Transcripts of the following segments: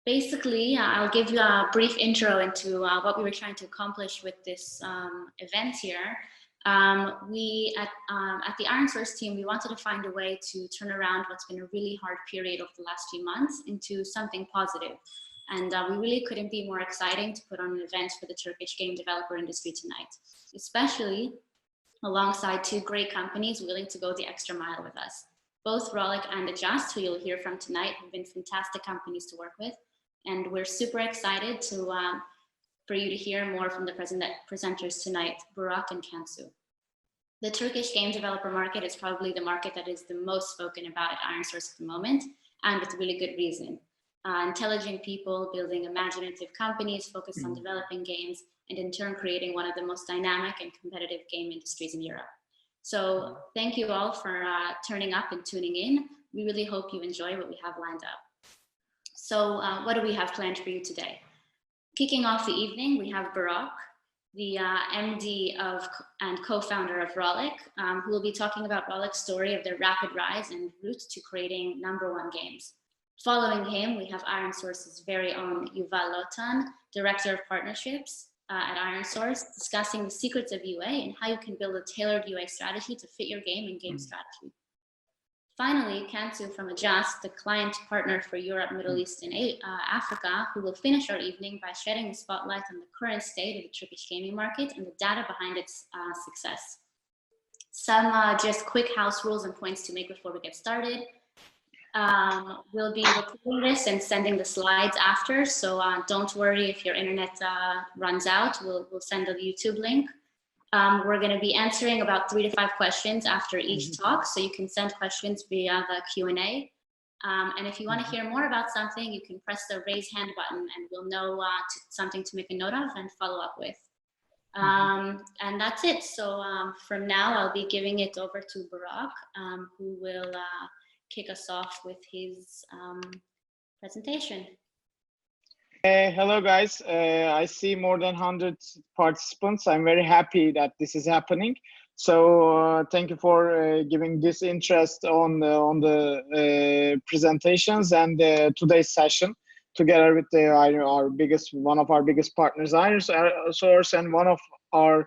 Basically, I'll give you a brief intro into what we were trying to accomplish with this event here. We at the ironSource team, we wanted to find a way to turn around what's been a really hard period over the last few months into something positive. And we really couldn't be more exciting to put on an event for the Turkish game developer industry tonight, especially alongside two great companies willing to go the extra mile with us. Both Rollic and Adjust, who you'll hear from tonight, have been fantastic companies to work with. And we're super excited for you to hear more from the presenters tonight, Burak and Cansu. The Turkish game developer market is probably the market that is the most spoken about at ironSource at the moment, and with really good reason. Intelligent people building imaginative companies focused on developing games, and in turn creating one of the most dynamic and competitive game industries in Europe. So thank you all for turning up and tuning in. We really hope you enjoy what we have lined up. So what do we have planned for you today? Kicking off the evening, we have Burak, the MD and co-founder of Rollic, who will be talking about Rollic's story of their rapid rise and route to creating #1 games. Following him, we have ironSource's very own Yuval Lotan, Director of Partnerships at ironSource, discussing the secrets of UA and how you can build a tailored UA strategy to fit your game and game strategy. Finally, Cansu from Adjust, the client partner for Europe, Middle East, and Africa, who will finish our evening by shedding the spotlight on the current state of the Turkish gaming market and the data behind its success. Some just quick house rules and points to make before we get started. We'll be recording this and sending the slides after, so don't worry if your internet runs out. We'll send a YouTube link. We're going to be answering about 3 to 5 questions after each talk, so you can send questions via the Q&A. And if you want to hear more about something, you can press the raise hand button and we'll know something to make a note of and follow up with. And that's it. So from now, I'll be giving it over to Burak, who will kick us off with his presentation. Hello guys, I see more than 100 participants. I'm very happy that this is happening. So thank you for giving this interest on the presentations and today's session, together with one of our biggest partners, ironSource, and one of our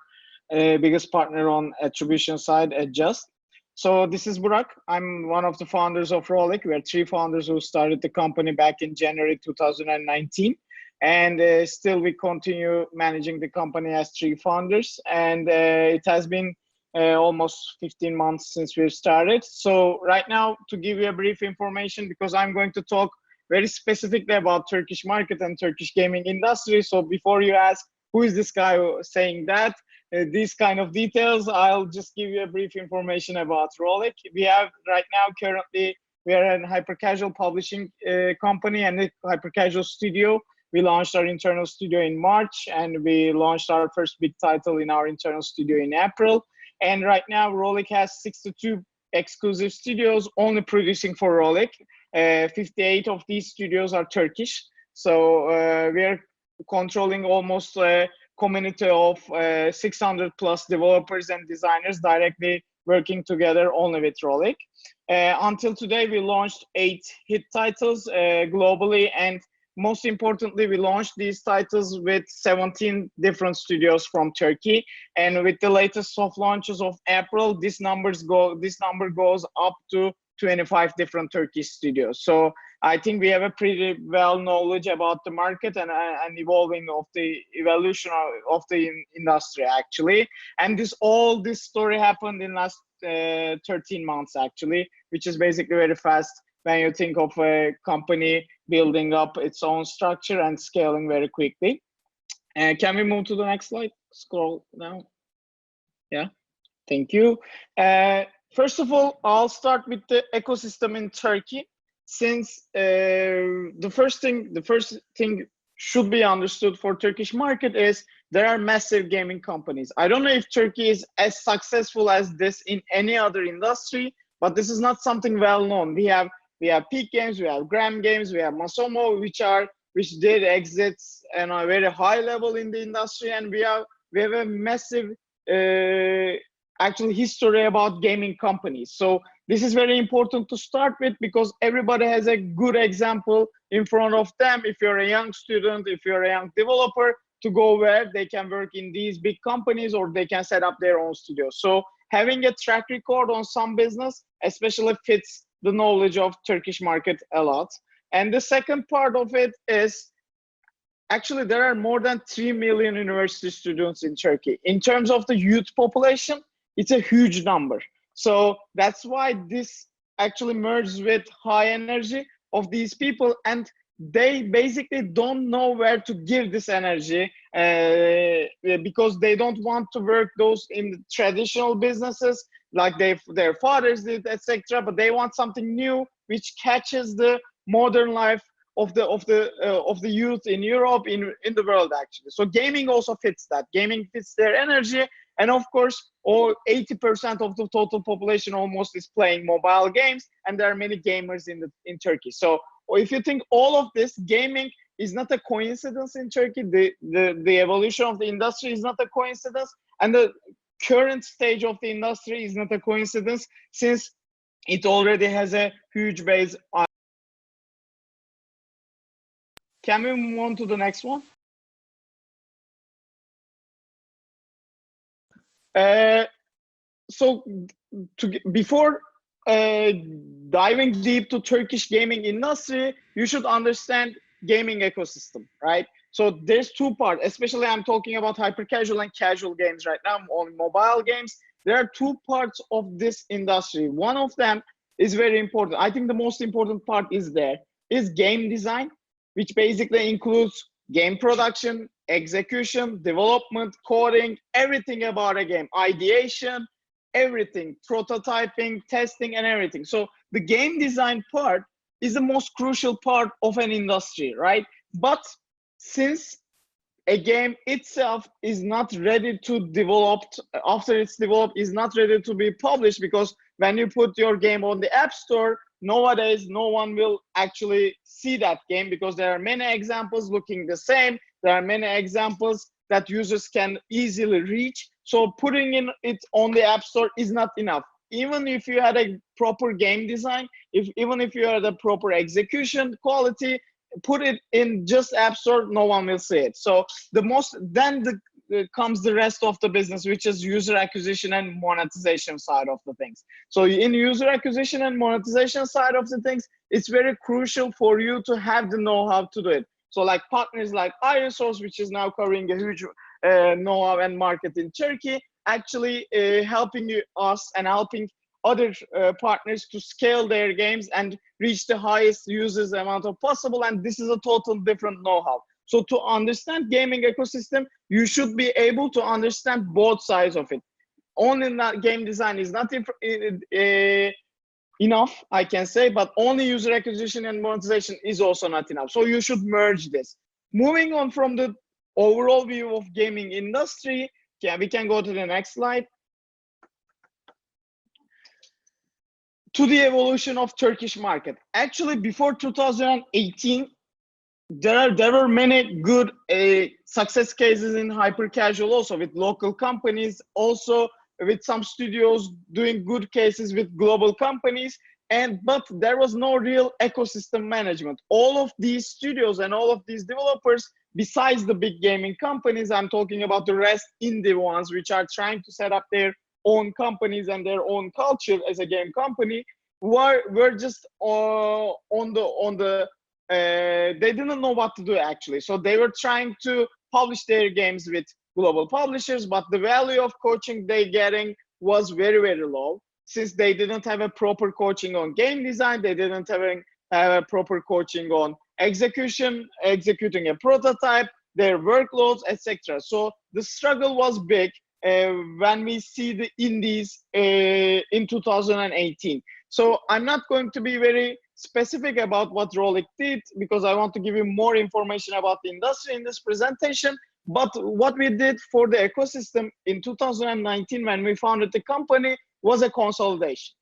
biggest partner on attribution side, Adjust. So this is Burak. I'm one of the founders of Rollic. We are 3 founders who started the company back in January 2019. And still we continue managing the company as 3 founders. And it has been almost 15 months since we started. So right now, to give you a brief information, because I'm going to talk very specifically about Turkish market and Turkish gaming industry. So before you ask, who is this guy saying that? These kind of details, I'll just give you a brief information about Rollic. We have right now, currently, we are a hyper-casual publishing company and a hyper-casual studio. We launched our internal studio in March, and we launched our first big title in our internal studio in April. And right now, Rollic has 62 exclusive studios only producing for Rollic. 58 of these studios are Turkish. So we are controlling almost community of 600 plus developers and designers directly working together only with Rollic. Until today, we launched 8 hit titles globally, and most importantly, we launched these titles with 17 different studios from Turkey. And with the latest soft launches of April, this number goes up to 25 different Turkish studios. So I think we have a pretty well knowledge about the market and evolving of the evolution of the industry actually. And all this story happened in last 13 months actually, which is basically very fast when you think of a company building up its own structure and scaling very quickly. Can we move to the next slide? Scroll down. Yeah, thank you. First of all, I'll start with the ecosystem in Turkey. Since the first thing should be understood for Turkish market is there are massive gaming companies. I don't know if Turkey is as successful as this in any other industry, but this is not something well known. We have Peak Games, we have Gram Games, we have Masomo, which did exits on a very high level in the industry, and we have a massive actual history about gaming companies. So this is very important to start with because everybody has a good example in front of them. If you're a young student, if you're a young developer, to go where they can work in these big companies or they can set up their own studio. So having a track record on some business especially fits the knowledge of Turkish market a lot. And the second part of it is, actually there are more than 3 million university students in Turkey. In terms of the youth population, it's a huge number. So that's why this actually merges with high energy of these people, and they basically don't know where to give this energy because they don't want to work those in traditional businesses like their fathers did, etc. But they want something new which catches the modern life of the youth in Europe, in the world actually. So gaming also fits that. Gaming fits their energy, and of course, all 80% of the total population almost is playing mobile games, and there are many gamers in Turkey. So if you think all of this, gaming is not a coincidence in Turkey. The evolution of the industry is not a coincidence, and the current stage of the industry is not a coincidence, since it already has a huge base. Can we move on to the next one? So before diving deep to Turkish gaming industry, you should understand gaming ecosystem, right? So there's two parts, especially I'm talking about hyper casual and casual games right now on mobile games. There are two parts of this industry. One of them is very important. I think the most important part is game design, which basically includes game production, execution, development, coding, everything about a game, ideation, everything, prototyping, testing, and everything. So the game design part is the most crucial part of an industry, right? But since a game itself is not ready to develop, after it's developed, is not ready to be published, because when you put your game on the App Store, nowadays no one will actually see that game because there are many examples looking the same. There are many examples that users can easily reach. So putting it on the App Store is not enough. Even if you had a proper game design, even if you had a proper execution quality, put it in just App Store, no one will see it. So comes the rest of the business, which is user acquisition and monetization side of the things. So in user acquisition and monetization side of the things, it's very crucial for you to have the know-how to do it. So like partners like ironSource, which is now covering a huge know-how and market in Turkey, actually helping us and helping other partners to scale their games and reach the highest users amount of possible. And this is a total different know-how. So to understand gaming ecosystem, you should be able to understand both sides of it. Only that game design is not enough, I can say, but only user acquisition and monetization is also not enough. So you should merge this. Moving on from the overall view of gaming industry, we can go to the next slide. To the evolution of Turkish market. Actually, before 2018, there were many good success cases in hyper casual, also with local companies, also with some studios doing good cases with global companies, but there was no real ecosystem management. All of these studios and all of these developers, besides the big gaming companies, I'm talking about the rest indie ones, which are trying to set up their own companies and their own culture as a game company, were just they didn't know what to do actually. So they were trying to publish their games with global publishers, but the value of coaching they getting was very, very low, since they didn't have a proper coaching on game design. They didn't have a proper coaching on execution, executing a prototype, their workloads, etc. So the struggle was big when we see the indies in 2018. So I'm not going to be very specific about what Rollic did, because I want to give you more information about the industry in this presentation. But what we did for the ecosystem in 2019 when we founded the company was a consolidation.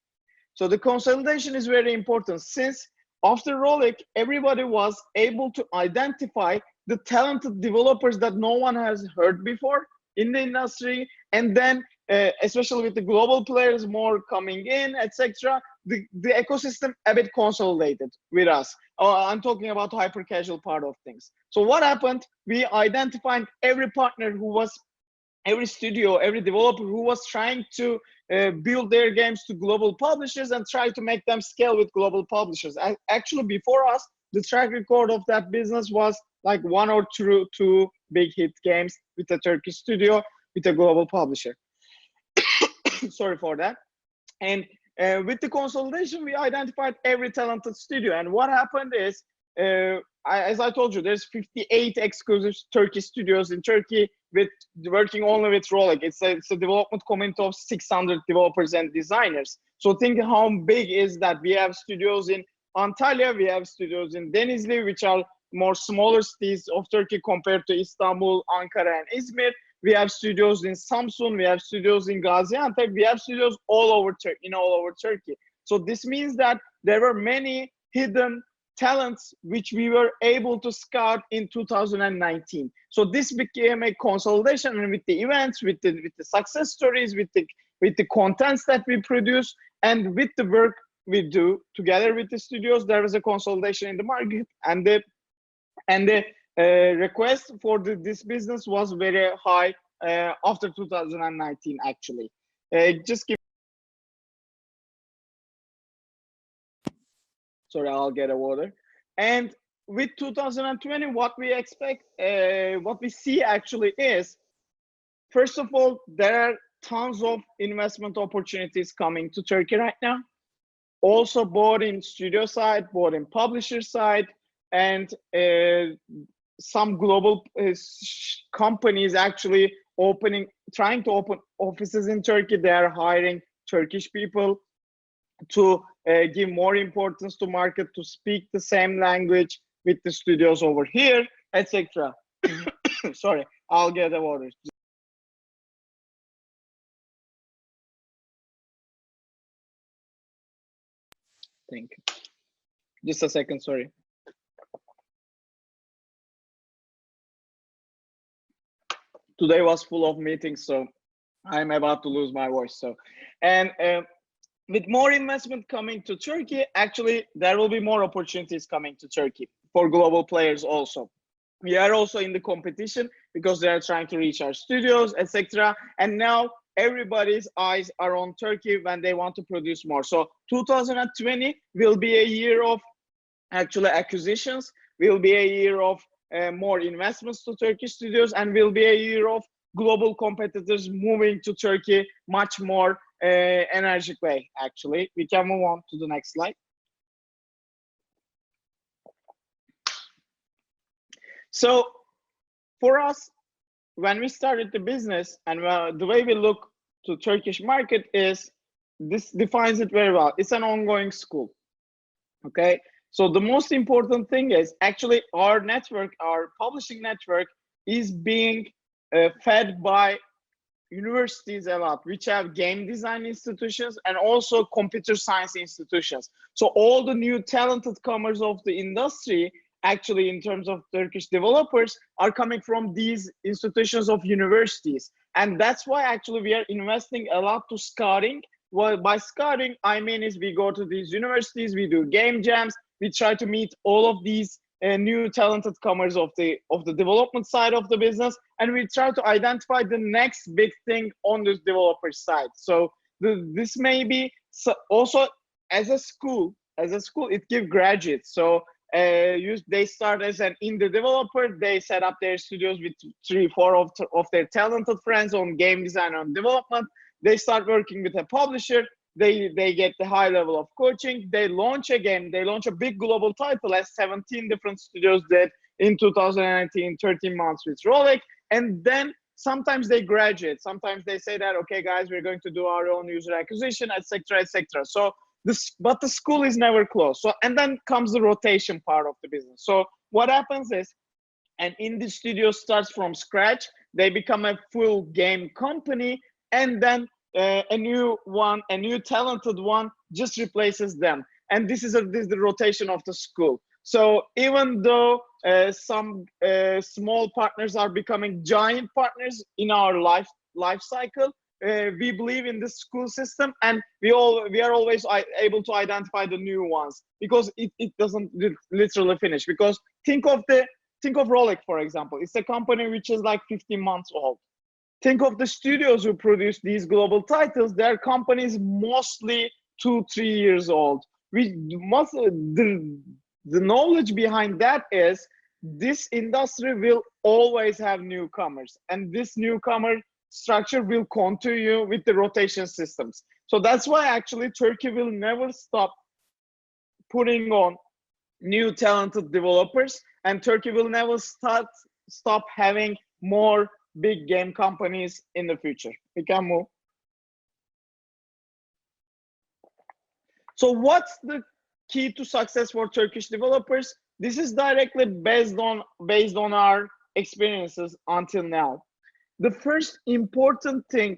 So the consolidation is very important, since after Rollic, everybody was able to identify the talented developers that no one has heard before in the industry, and then especially with the global players more coming in, etc., the ecosystem a bit consolidated with us. I'm talking about hyper casual part of things. So what happened? We identified every partner who was, every studio, every developer who was trying to build their games to global publishers and try to make them scale with global publishers. Actually, before us, the track record of that business was like one or two big hit games with a Turkish studio, with a global publisher. Sorry for that. And with the consolidation, we identified every talented studio. And what happened is, as I told you, there's 58 exclusive Turkish studios in Turkey with working only with Rollic. It's a development community of 600 developers and designers. So think how big is that. We have studios in Antalya, we have studios in Denizli, which are more smaller cities of Turkey compared to Istanbul, Ankara, and Izmir. We have studios in Samsun, we have studios in Gaziantep, we have studios all over Turkey. So this means that there were many hidden talents which we were able to scout in 2019. So this became a consolidation, and with the events, with the success stories, with the contents that we produce, and with the work we do together with the studios, there was a consolidation in the market, and the request for this business was very high after 2019, actually. Just give. Sorry, I'll get a water. And with 2020, what we expect, what we see actually is, first of all, there are tons of investment opportunities coming to Turkey right now. Also, both in studio side, both in publisher side, and some global companies actually trying to open offices in Turkey. They are hiring Turkish people to give more importance to market, to speak the same language with the studios over here, etc. Sorry, I'll get the water. Thank you. Just a second, sorry. Today was full of meetings, so I'm about to lose my voice. So, and with more investment coming to Turkey, actually, there will be more opportunities coming to Turkey for global players also. We are also in the competition because they are trying to reach our studios, etc. And now everybody's eyes are on Turkey when they want to produce more. So 2020 will be a year of actually acquisitions, will be a year of more investments to Turkish studios, and will be a year of global competitors moving to Turkey much more energetic way. Actually, we can move on to the next slide. So for us, when we started the business, and the way we look to Turkish market is, this defines it very well. It's an ongoing school. Okay, so the most important thing is actually our network, our publishing network, is being fed by universities a lot, which have game design institutions and also computer science institutions. So all the new talented comers of the industry, actually in terms of Turkish developers, are coming from these institutions of universities. And that's why actually we are investing a lot to scouting. Well, by scouting, I mean is we go to these universities, we do game jams, we try to meet all of these new talented comers of the development side of the business, and we try to identify the next big thing on the developer side. So this may be also as a school, it gives graduates. So they start as an indie developer, they set up their studios with 3-4 of their talented friends on game design and development. They start working with a publisher. They get the high level of coaching. They launch a game. They launch a big global title, as 17 different studios did in 2019, 13 months with Rollic. And then sometimes they graduate. Sometimes they say that, okay, guys, we're going to do our own user acquisition, etc., etc. So but the school is never closed. So, and then comes the rotation part of the business. So what happens is, an indie studio starts from scratch. They become a full game company, and then a new talented one just replaces them. And this is the rotation of the school. So even though some small partners are becoming giant partners in our life cycle, we believe in the school system, and we are always able to identify the new ones, because it doesn't literally finish. Because think of Rollic, for example. It's a company which is like 15 months old. Think of the studios who produce these global titles. Their companies mostly 2-3 years old. The knowledge behind that is this industry will always have newcomers, and this newcomer structure will continue with the rotation systems. So that's why actually Turkey will never stop putting on new talented developers, and Turkey will never stop having more big game companies in the future. We can move. So what's the key to success for Turkish developers? This is directly based on our experiences until now. The first important thing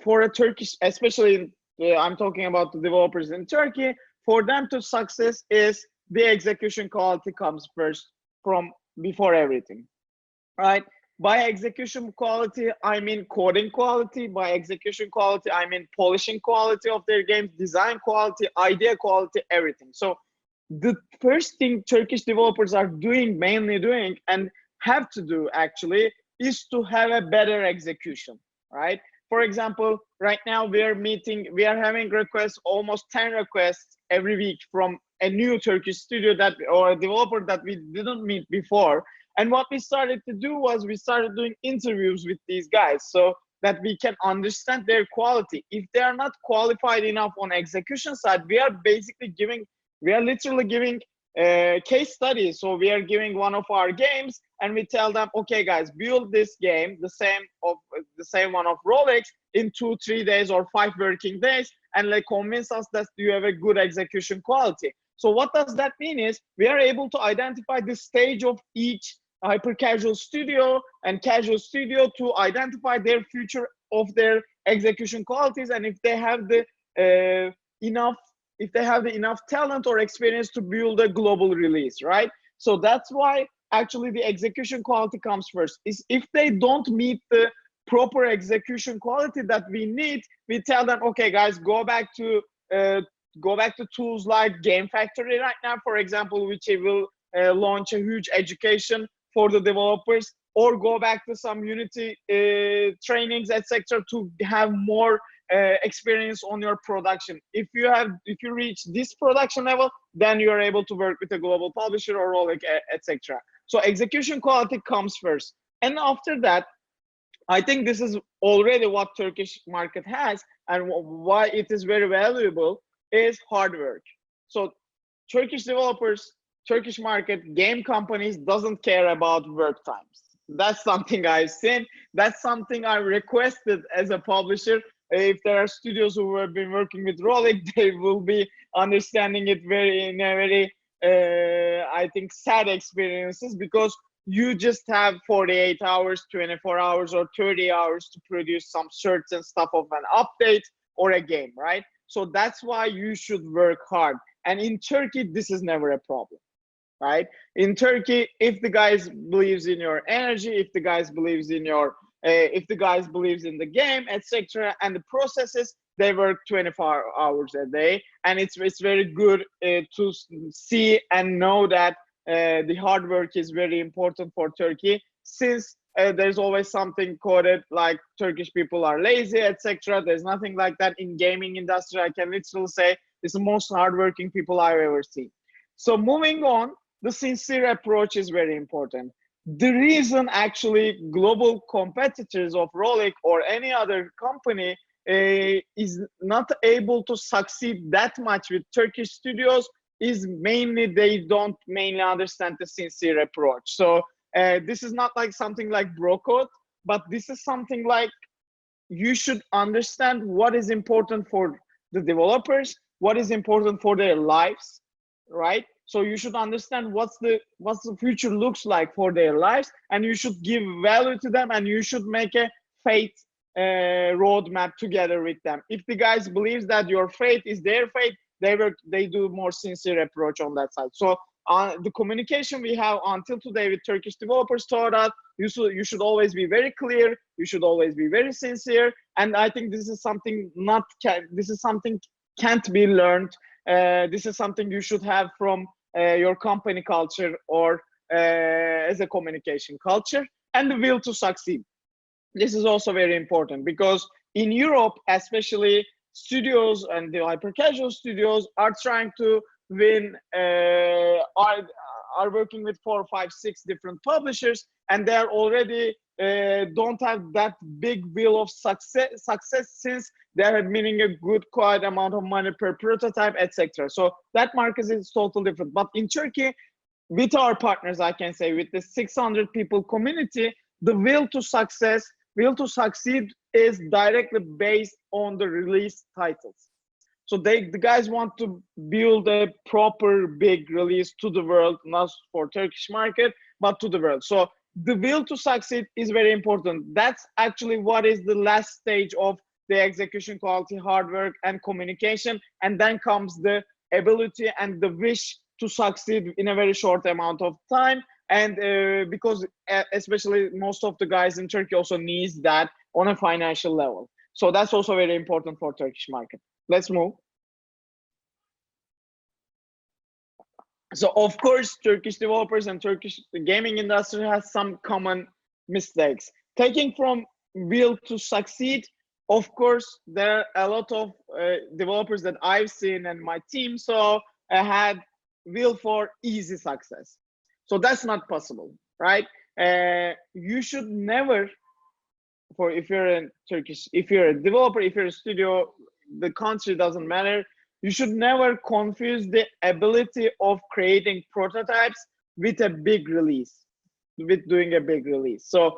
for a Turkish, especially I'm talking about the developers in Turkey, for them to success is the execution quality comes first from before everything, right? By execution quality, I mean coding quality. By execution quality, I mean polishing quality of their games, design quality, idea quality, everything. So the first thing Turkish developers are mainly doing, and have to do actually, is to have a better execution, right? For example, right now we are having requests, almost 10 requests every week from a new Turkish studio or a developer that we didn't meet before. And what we started to do was we started doing interviews with these guys so that we can understand their quality. If they are not qualified enough on execution side, we are literally giving case studies. So we are giving one of our games and we tell them, okay guys, build this game, the same one of Rollic, in 2-3 days or 5 working days, and like convince us that you have a good execution quality. So what does that mean is we are able to identify the stage of each hyper casual studio and casual studio to identify their future of their execution qualities, and if they have the enough talent or experience to build a global release, right? So that's why actually the execution quality comes first. Is if they don't meet the proper execution quality that we need, we tell them, okay guys, go back to tools like Game Factory right now, for example, which will launch a huge education for the developers, or go back to some Unity trainings, etc., to have more experience on your production. If you reach this production level, then you are able to work with a global publisher or Rollic, etc. So execution quality comes first, and after that, I think this is already what Turkish market has, and why it is very valuable is hard work. So Turkish developers, Turkish market, game companies doesn't care about work times. That's something I've seen. That's something I requested as a publisher. If there are studios who have been working with Rollic, they will be understanding it in a very, I think, sad experiences, because you just have 48 hours, 24 hours, or 30 hours to produce some certain stuff of an update or a game, right? So that's why you should work hard. And in Turkey, this is never a problem, right? In Turkey, if the guys believes in your energy, if the guys believes in the game, etc., and the processes, they work 24 hours a day, and it's very good to see and know that the hard work is very important for Turkey, since there's always something quoted like Turkish people are lazy, etc. There's nothing like that in gaming industry. I can literally say it's the most hardworking people I've ever seen. So moving on, the sincere approach is very important. The reason actually global competitors of Rollic or any other company is not able to succeed that much with Turkish studios is mainly they don't mainly understand the sincere approach. So this is not like something like bro code, but this is something like you should understand what is important for the developers, what is important for their lives, right? So you should understand what's the future looks like for their lives, and you should give value to them, and you should make a fate roadmap together with them. If the guys believes that your fate is their fate, they do more sincere approach on that side. So the communication we have until today with Turkish developers taught us you should always be very clear, you should always be very sincere, and I think this is something can't be learned. This is something you should have from your company culture or as a communication culture, and the will to succeed. This is also very important because in Europe, especially, studios and the hyper casual studios are trying to win, are working with 4, 5, 6 different publishers, and they are already don't have that big will of success since they are winning a good quite amount of money per prototype, etc. So that market is totally different. But in Turkey, with our partners, I can say with the 600 people community, the will to succeed is directly based on the release titles. So the guys want to build a proper big release to the world, not for Turkish market, but to the world. So the will to succeed is very important. That's actually what is the last stage of the execution quality, hard work, and communication. And then comes the ability and the wish to succeed in a very short amount of time. And because especially most of the guys in Turkey also needs that on a financial level. So that's also very important for Turkish market. Let's move. So of course, Turkish developers and Turkish gaming industry has some common mistakes. Taking from will to succeed, of course, there are a lot of developers that I've seen and my team saw had will for easy success. So that's not possible, right? You should never, if you're a developer, if you're a studio, the country doesn't matter. You should never confuse the ability of creating prototypes with a big release, with doing a big release. So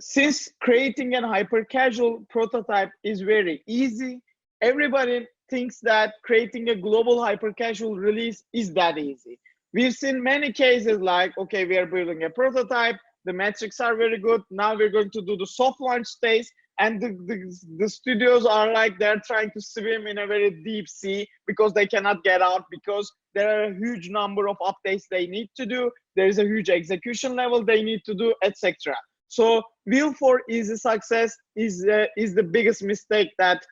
since creating a hyper casual prototype is very easy, everybody thinks that creating a global hyper casual release is that easy. We've seen many cases like, okay, we are building a prototype, the metrics are very good, now we're going to do the soft launch stage, and the studios are like, they're trying to swim in a very deep sea because they cannot get out, because there are a huge number of updates they need to do, there is a huge execution level they need to do, etc. So will for easy success is the biggest mistake that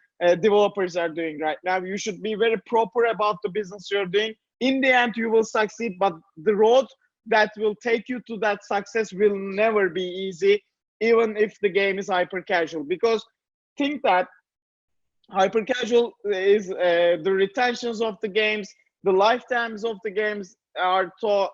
developers are doing right now. You should be very proper about the business you're doing. In the end, you will succeed, but the road that will take you to that success will never be easy, even if the game is hyper casual. Because think that hyper casual is the retentions of the games, the lifetimes of the games are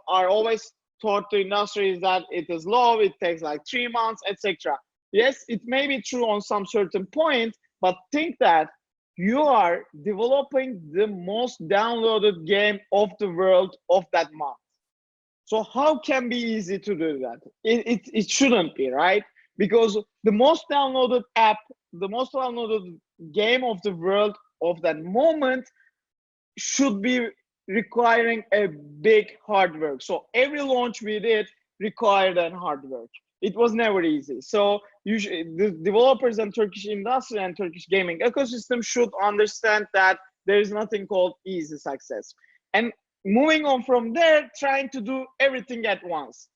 always taught to industries that it is low, it takes like 3 months, etc. Yes, it may be true on some certain point, but think that you are developing the most downloaded game of the world of that month. So how can be easy to do that? It shouldn't be, right? Because the most downloaded app, the most downloaded game of the world of that moment should be requiring a big hard work. So every launch we did required a hard work. It was never easy. So usually the developers and Turkish industry and Turkish gaming ecosystem should understand that there is nothing called easy success. And moving on from there, trying to do everything at once.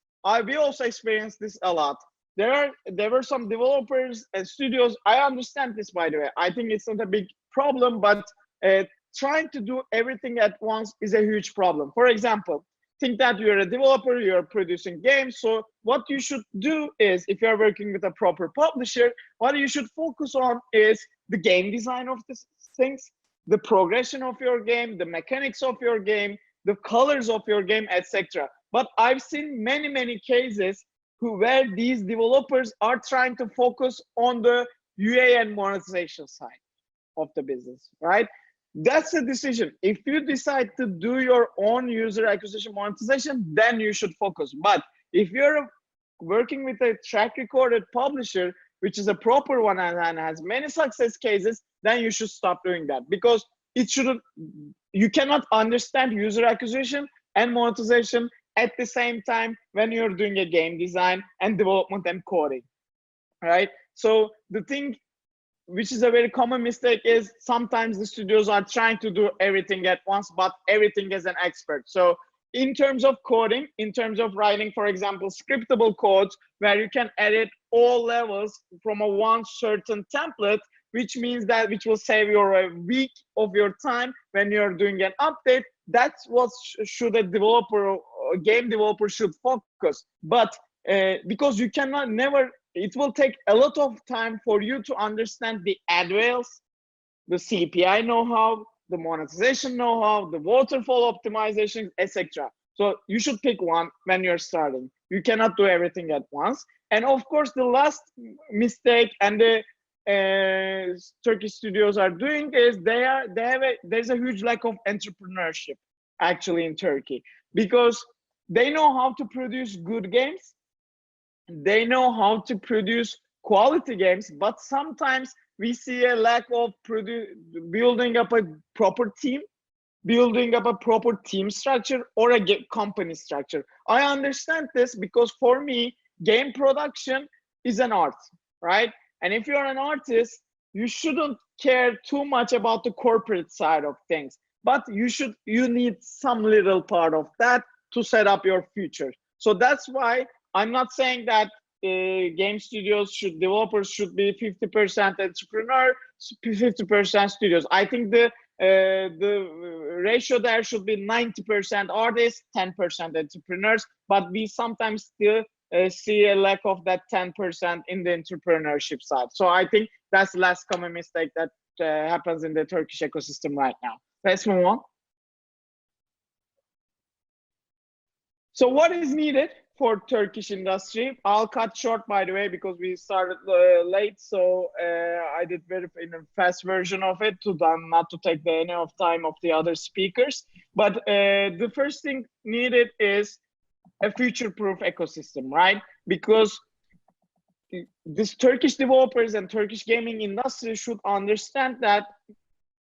We also experienced this a lot. There were some developers and studios. I understand this, by the way. I think it's not a big problem, but trying to do everything at once is a huge problem. For example, think that you're a developer, you're producing games. So what you should do is, if you're working with a proper publisher, what you should focus on is the game design of these things, the progression of your game, the mechanics of your game, the colors of your game, etc. But I've seen many cases where these developers are trying to focus on the UA and monetization side of the business, right? That's a decision. If you decide to do your own user acquisition monetization, then you should focus. But if you're working with a track recorded publisher, which is a proper one and has many success cases, then you should stop doing that, because it shouldn't, you cannot understand user acquisition and monetization at the same time when you're doing a game design and development and coding, right? So the thing which is a very common mistake is sometimes the studios are trying to do everything at once, but everything as an expert. So in terms of coding, in terms of writing, for example, scriptable codes where you can edit all levels from a one certain template, which means that which will save you a week of your time when you're doing an update. That's what should a developer, a game developer should focus. But because you cannot never, it will take a lot of time for you to understand the ad rails, the CPI know-how, the monetization know-how, the waterfall optimization, etc. So you should pick one when you're starting. You cannot do everything at once. And of course, the last mistake and the Turkish studios are doing is there's a huge lack of entrepreneurship actually in Turkey, because they know how to produce good games, they know how to produce quality games, but sometimes we see a lack of building up a proper team, building up a proper team structure or a company structure. I understand this because for me, game production is an art, right? And if you're an artist, you shouldn't care too much about the corporate side of things, but you need some little part of that to set up your future. So that's why I'm not saying that game studios developers should be 50% entrepreneur, 50% studios. I think the ratio there should be 90% artists, 10% entrepreneurs, but we sometimes still see a lack of that 10% in the entrepreneurship side. So I think that's the last common mistake that happens in the Turkish ecosystem right now. Let's move on. So what is needed for Turkish industry? I'll cut short, by the way, because we started late. So I did in a fast version of it not to take any of time of the other speakers. But the first thing needed is a future-proof ecosystem, right? Because this Turkish developers and Turkish gaming industry should understand that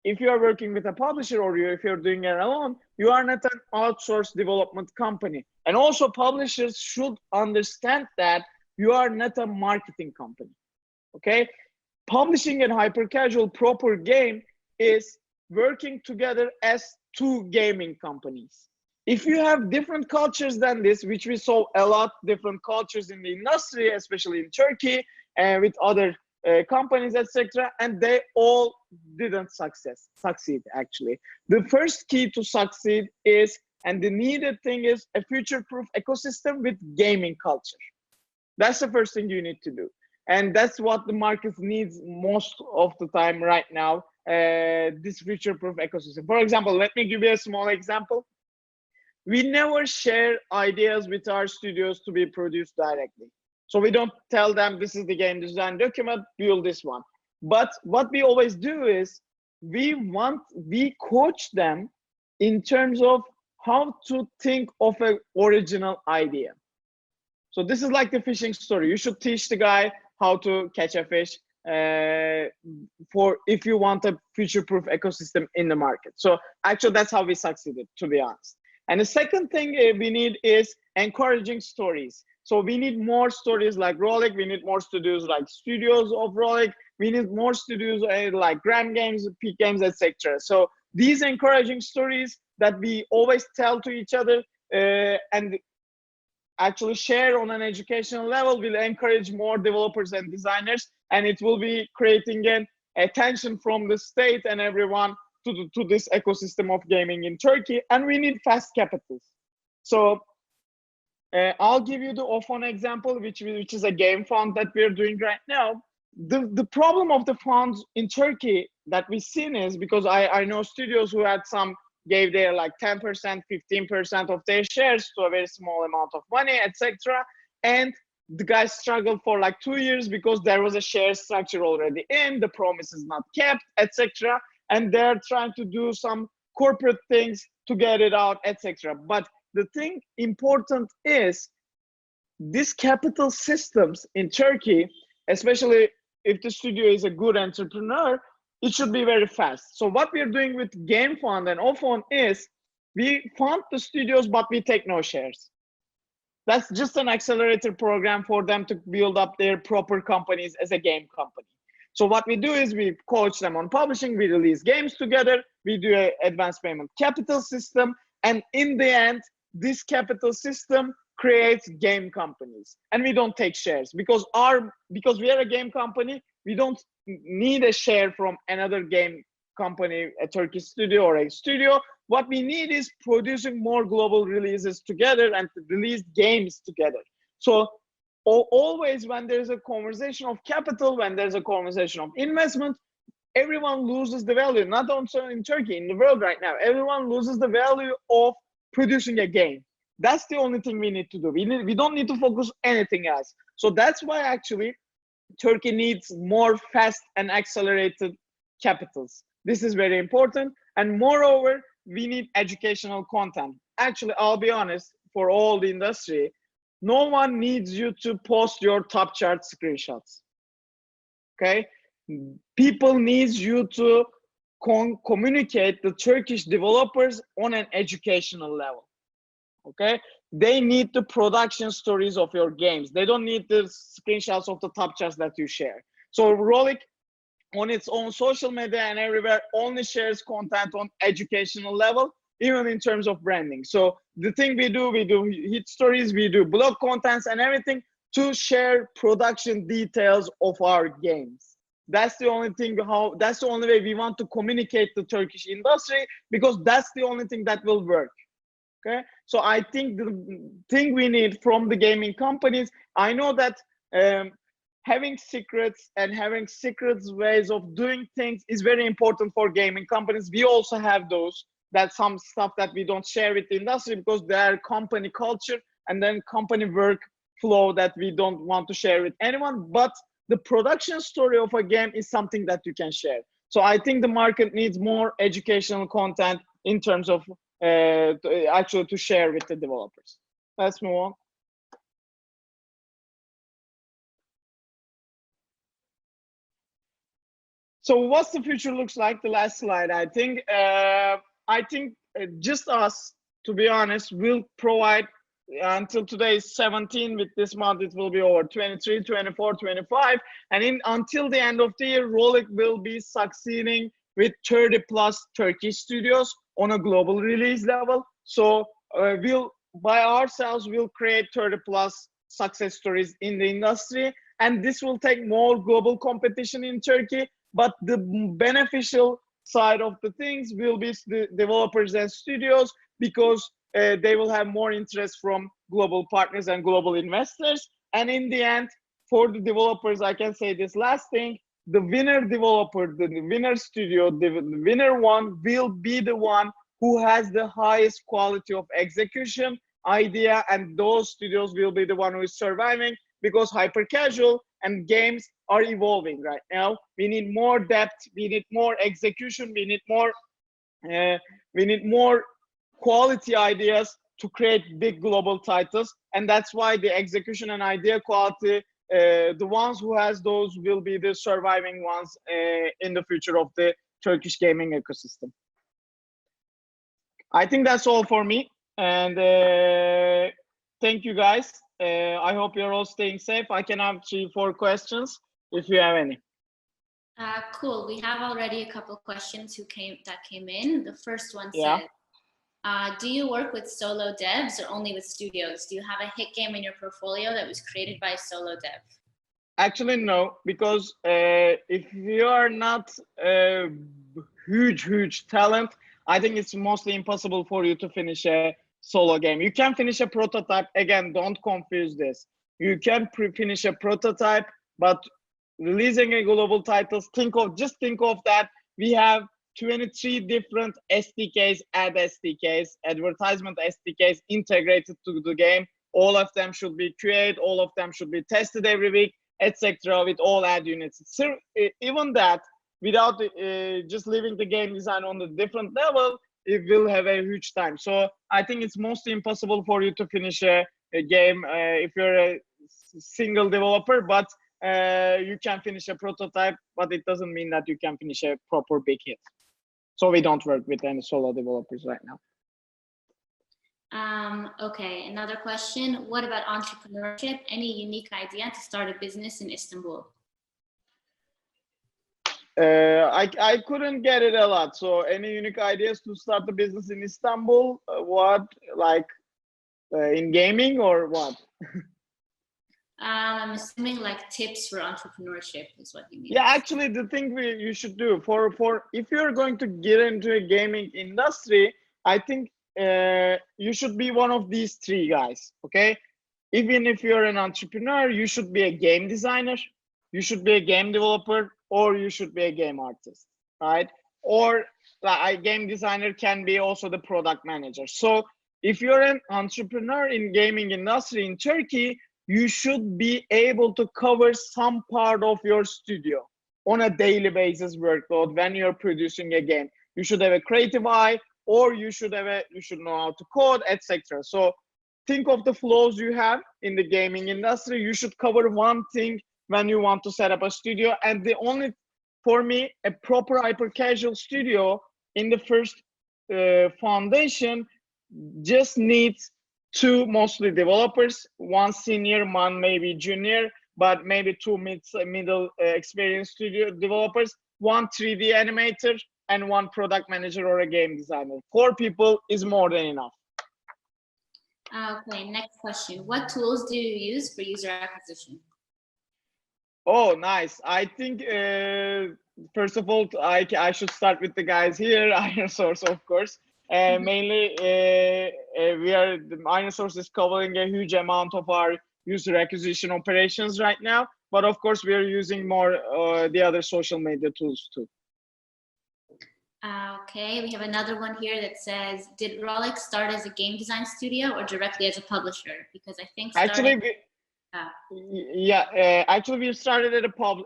if you are working with a publisher or if you're doing it alone, you are not an outsourced development company. And also publishers should understand that you are not a marketing company, okay? Publishing a hyper-casual proper game is working together as two gaming companies. If you have different cultures than this, which we saw a lot different cultures in the industry, especially in Turkey and with other companies, etc., and they all didn't succeed actually. The first key to succeed is, and the needed thing is, a future-proof ecosystem with gaming culture. That's the first thing you need to do, and that's what the market needs most of the time right now. This future-proof ecosystem. For example, let me give you a small example. We never share ideas with our studios to be produced directly. So we don't tell them this is the game design document, build this one. But what we always do is we coach them in terms of how to think of an original idea. So this is like the fishing story. You should teach the guy how to catch a fish if you want a future-proof ecosystem in the market. So actually that's how we succeeded, to be honest. And the second thing we need is encouraging stories. So we need more stories like Rollic. We need more studios like studios of Rollic. We need more studios like Gram Games, Peak Games, etc. So these encouraging stories that we always tell to each other and actually share on an educational level will encourage more developers and designers, and it will be creating an attention from the state and everyone to this ecosystem of gaming in Turkey. And we need fast capitals. So I'll give you the Ofon example, which is a game fund that we're doing right now. The problem of the funds in Turkey that we've seen is, because I know studios who had gave their like 10%, 15% of their shares to a very small amount of money, etc. And the guys struggled for like 2 years because there was a share structure already in, the promise is not kept, etc. And they're trying to do some corporate things to get it out, etc. But the thing important is these capital systems in Turkey, especially if the studio is a good entrepreneur, it should be very fast. So what we're doing with Game Fund and Ofon is we fund the studios, but we take no shares. That's just an accelerator program for them to build up their proper companies as a game company. So what we do is we coach them on publishing, we release games together, we do an advanced payment capital system, and in the end, this capital system creates game companies, and we don't take shares because we are a game company. We don't need a share from another game company, a Turkish studio or a studio. What we need is producing more global releases together and to release games together. So always when there's a conversation of capital, when there's a conversation of investment, everyone loses the value. Not only in Turkey, in the world right now, everyone loses the value of producing a game. That's the only thing we need to do. We don't need to focus anything else. So that's why actually Turkey needs more fast and accelerated capitals. This is very important. And moreover, we need educational content. Actually, I'll be honest, for all the industry, no one needs you to post your top chart screenshots. Okay? People need you to communicate the Turkish developers on an educational level. Okay, they need the production stories of your games. They don't need the screenshots of the top charts that you share. So Rollic on its own social media and everywhere only shares content on educational level, even in terms of branding. So the thing we do hit stories, we do blog contents and everything to share production details of our games. That's the only thing, that's the only way we want to communicate the Turkish industry, because that's the only thing that will work. Okay, so I think the thing we need from the gaming companies, I know that having secrets and having secrets ways of doing things is very important for gaming companies. We also have those, that some stuff that we don't share with the industry because they are company culture and then company workflow that we don't want to share with anyone. But the production story of a game is something that you can share. So I think the market needs more educational content in terms of actually to share with the developers. Let's move on. So what's the future looks like? The last slide, I think just us, to be honest, will provide until today is 17. With this month it will be over 23, 24, 25, and until the end of the year, Rollic will be succeeding with 30 plus Turkish studios on a global release level. So by ourselves we'll create 30 plus success stories in the industry, and this will take more global competition in Turkey. But the beneficial side of the things will be the developers and studios, because they will have more interest from global partners and global investors. And in the end, for the developers, I can say this last thing: the winner developer, the winner studio, the winner one will be the one who has the highest quality of execution idea, and those studios will be the one who is surviving, because hyper casual and games are evolving right now. We need more depth, we need more execution, we need more quality ideas to create big global titles. And that's why the execution and idea quality, the ones who has those will be the surviving ones in the future of the Turkish gaming ecosystem. I think that's all for me, and thank you guys. I hope you're all staying safe. I can answer you 4 questions if you have any. Cool. We have already a couple questions that came in. The first one Yeah. says, do you work with solo devs or only with studios? Do you have a hit game in your portfolio that was created by a solo dev? Actually, no, because if you are not a huge talent, I think it's mostly impossible for you to finish a solo game. You can finish a prototype. Again, don't confuse this. You can finish a prototype, but releasing a global titles, just think of that. We have 23 different SDKs, ad SDKs, advertisement SDKs integrated to the game. All of them should be QA'd, all of them should be tested every week, etc. with all ad units. So even that, without just leaving the game design on the different level, it will have a huge time. So I think it's mostly impossible for you to finish a game if you're a single developer, but you can finish a prototype, but it doesn't mean that you can finish a proper big hit. So we don't work with any solo developers right now. Okay, another question. What about entrepreneurship? Any unique idea to start a business in Istanbul? I couldn't get it a lot. So any unique ideas to start a business in Istanbul? What, like in gaming or what? I'm assuming like tips for entrepreneurship is what you mean. Yeah, actually, the thing you should do for if you're going to get into a gaming industry, I think you should be one of these three guys. Okay, even if you're an entrepreneur, you should be a game designer, you should be a game developer, or you should be a game artist, right? Or a game designer can be also the product manager. So if you're an entrepreneur in gaming industry in Turkey, you should be able to cover some part of your studio on a daily basis workload when you're producing a game. You should have a creative eye, or you should know how to code, etc. So think of the flows you have in the gaming industry. You should cover one thing when you want to set up a studio. And the only, for me, a proper hyper casual studio in the first foundation just needs two mostly developers, one senior, one maybe junior, but maybe two middle experienced studio developers, one 3D animator, and one product manager or a game designer. 4 people is more than enough. Okay, next question. What tools do you use for user acquisition? Oh, nice. I think, first of all, I should start with the guys here, ironSource, of course. Mainly, ironSource is covering a huge amount of our user acquisition operations right now. But of course, we are using more the other social media tools too. Okay, we have another one here that says, did Rollic start as a game design studio or directly as a publisher? Because I think actually we started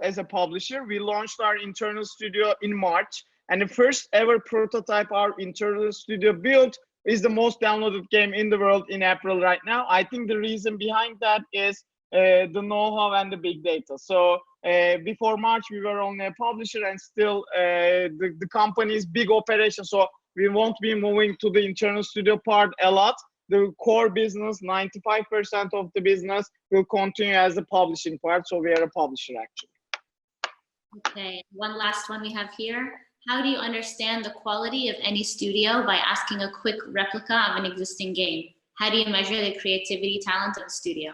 as a publisher. We launched our internal studio in March, and the first ever prototype our internal studio built is the most downloaded game in the world in April right now. I think the reason behind that is the know-how and the big data. So before March, we were only a publisher, and still the company's big operation. So we won't be moving to the internal studio part a lot. The core business, 95% of the business will continue as the publishing part. So we are a publisher actually. Okay, one last one we have here. How do you understand the quality of any studio by asking a quick replica of an existing game? How do you measure the creativity talent of a studio?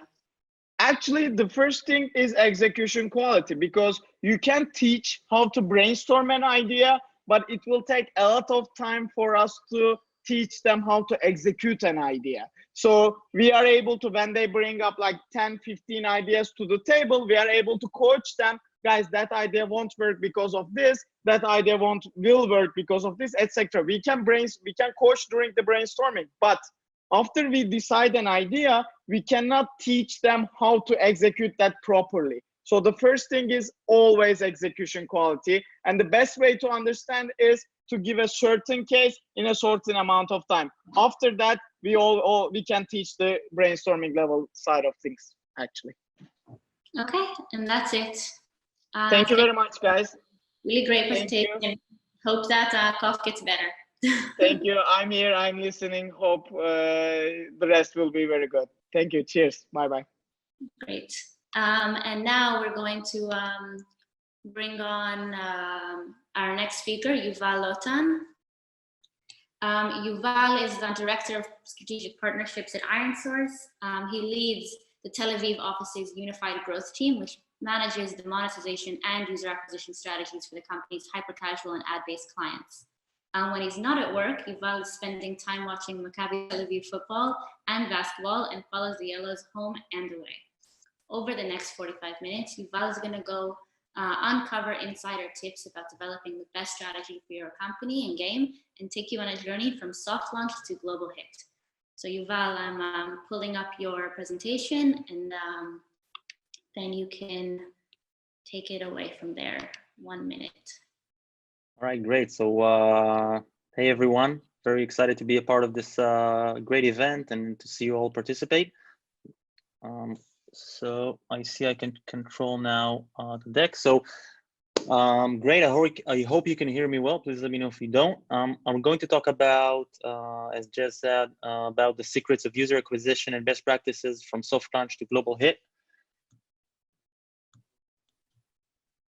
Actually, the first thing is execution quality, because you can teach how to brainstorm an idea, but it will take a lot of time for us to teach them how to execute an idea. So we are able to, when they bring up like 10, 15 ideas to the table, we are able to coach them. Guys, that idea won't work because of this, that idea will work because of this, etc. We can coach during the brainstorming, but after we decide an idea, we cannot teach them how to execute that properly. So the first thing is always execution quality. And the best way to understand is to give a certain case in a certain amount of time. After that, we can teach the brainstorming level side of things, actually. Okay, and that's it. Thank you very much, guys. Really great presentation. Hope that cough gets better. Thank you. I'm here. I'm listening. Hope the rest will be very good. Thank you. Cheers. Bye-bye. Great. And now we're going to bring on our next speaker, Yuval Lotan. Yuval is the Director of Strategic Partnerships at ironSource. He leads the Tel Aviv office's Unified Growth Team, which manages the monetization and user acquisition strategies for the company's hyper-casual and ad-based clients. When he's not at work, Yuval is spending time watching Maccabi Tel Aviv football and basketball and follows the Yellows home and away. Over the next 45 minutes, Yuval is going to go uncover insider tips about developing the best strategy for your company and game, and take you on a journey from soft launch to global hit. So Yuval, I'm pulling up your presentation, and then you can take it away from there. 1 minute. All right, great. So hey everyone, very excited to be a part of this great event and to see you all participate. So I see I can control now the deck. So great, I hope you can hear me well. Please let me know if you don't. I'm going to talk about, as Jez said, about the secrets of user acquisition and best practices from soft launch to global hit.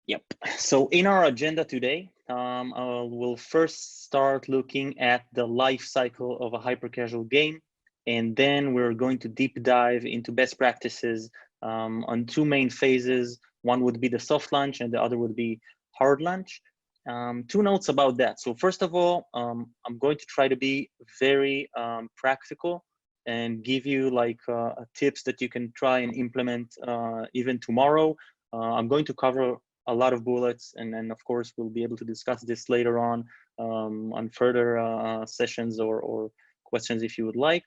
Yep. So in our agenda today, we'll first start looking at the life cycle of a hyper-casual game. And then we're going to deep dive into best practices on two main phases. One would be the soft launch and the other would be hard launch. Two notes about that. So first of all, I'm going to try to be very practical and give you like tips that you can try and implement even tomorrow. I'm going to cover a lot of bullets, and then of course we'll be able to discuss this later on further sessions or questions if you would like.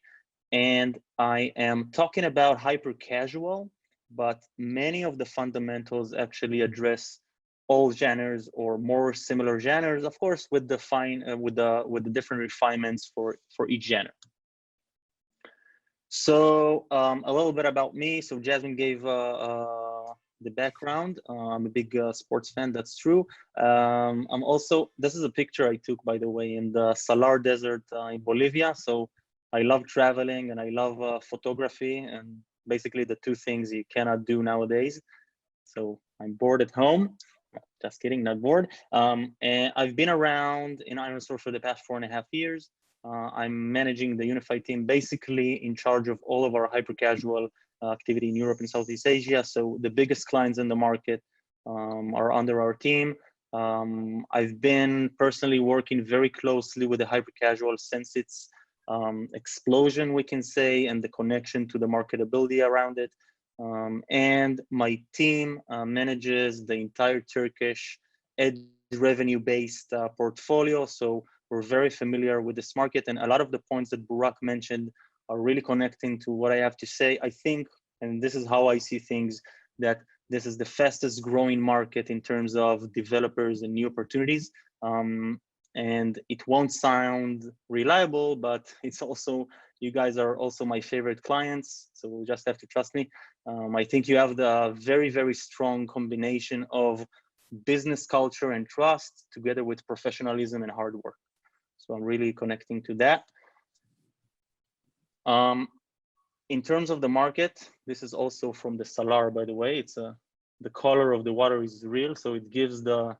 And I am talking about hyper casual, but many of the fundamentals actually address all genres or more similar genres, of course, with the with the different refinements for each genre. So a little bit about me. So Jasmine gave the background. I'm a big sports fan, that's true. I'm also, this is a picture I took, by the way, in the Salar Desert in Bolivia. So I love traveling and I love photography, and basically the two things you cannot do nowadays. So I'm bored at home. Just kidding, not bored. And I've been around in ironSource for the past 4.5 years. I'm managing the unified team, basically in charge of all of our hyper casual activity in Europe and Southeast Asia. So the biggest clients in the market are under our team. I've been personally working very closely with the hyper casual since its explosion, we can say, and the connection to the marketability around it. And my team manages the entire Turkish edge revenue-based portfolio. So we're very familiar with this market, and a lot of the points that Burak mentioned are really connecting to what I have to say. I think, and this is how I see things, that this is the fastest growing market in terms of developers and new opportunities. And it won't sound reliable, but it's also, you guys are also my favorite clients, so we'll just have to trust me. I think you have the very, very strong combination of business culture and trust together with professionalism and hard work. So I'm really connecting to that. In terms of the market, this is also from the Salar, by the way. It's the color of the water is real, so it gives the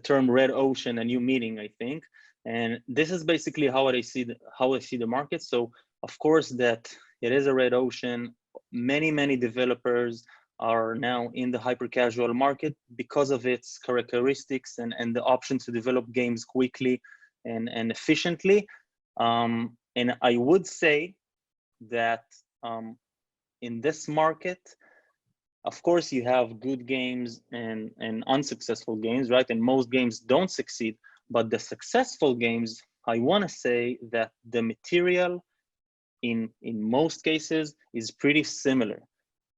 term red ocean a new meaning, I think. And this is basically how I see the market. So of course that it is a red ocean. Many developers are now in the hyper casual market because of its characteristics and the option to develop games quickly and efficiently. And I would say that in this market, of course, you have good games and unsuccessful games, right? And most games don't succeed, but the successful games, I want to say that the material in most cases is pretty similar.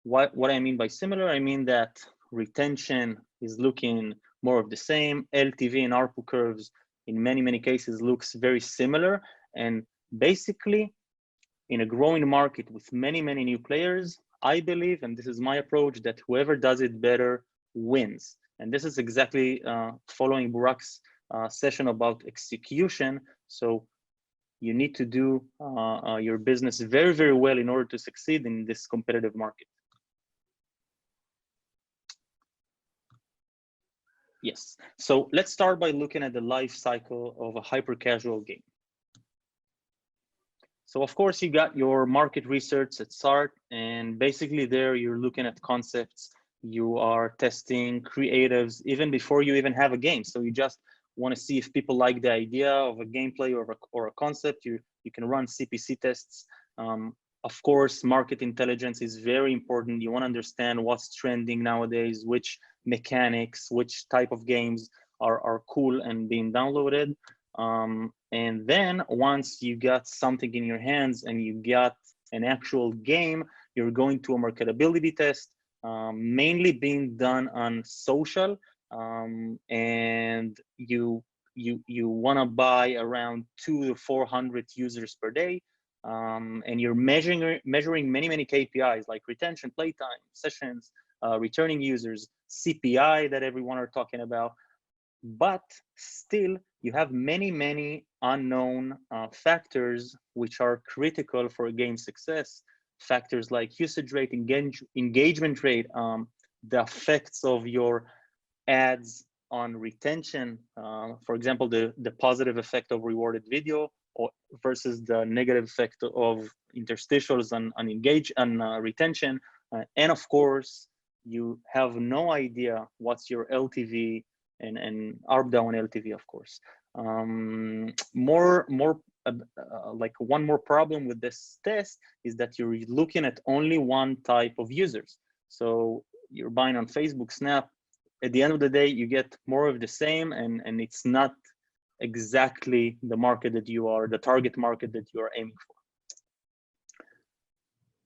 What I mean by similar, I mean that retention is looking more of the same. LTV and ARPU curves in many cases looks very similar. And basically, in a growing market with many new players, I believe, and this is my approach, that whoever does it better wins. And this is exactly following Burak's session about execution. So you need to do your business very well in order to succeed in this competitive market. Yes, so let's start by looking at the life cycle of a hyper casual game. So of course you got your market research at start, and basically there you're looking at concepts, you are testing creatives even before you even have a game. So you just want to see if people like the idea of a gameplay or a concept. You can run CPC tests. Of course, market intelligence is very important. You want to understand what's trending nowadays, which mechanics, which type of games are cool and being downloaded. And then once you got something in your hands and you got an actual game, you're going to a marketability test, mainly being done on social, and you want to buy around 200 to 400 users per day, and you're measuring many KPIs like retention, playtime, sessions, returning users, CPI that everyone are talking about. But still, you have many unknown factors which are critical for a game success. Factors like usage rate, engagement rate, the effects of your ads on retention. For example, the positive effect of rewarded video versus the negative effect of interstitials on engage and retention. And of course, you have no idea what's your LTV and ARPDAU and LTV, of course. Like one more problem with this test is that you're looking at only one type of users. So you're buying on Facebook, Snap. At the end of the day, you get more of the same, and it's not exactly the market that you are, the target market that you are aiming for.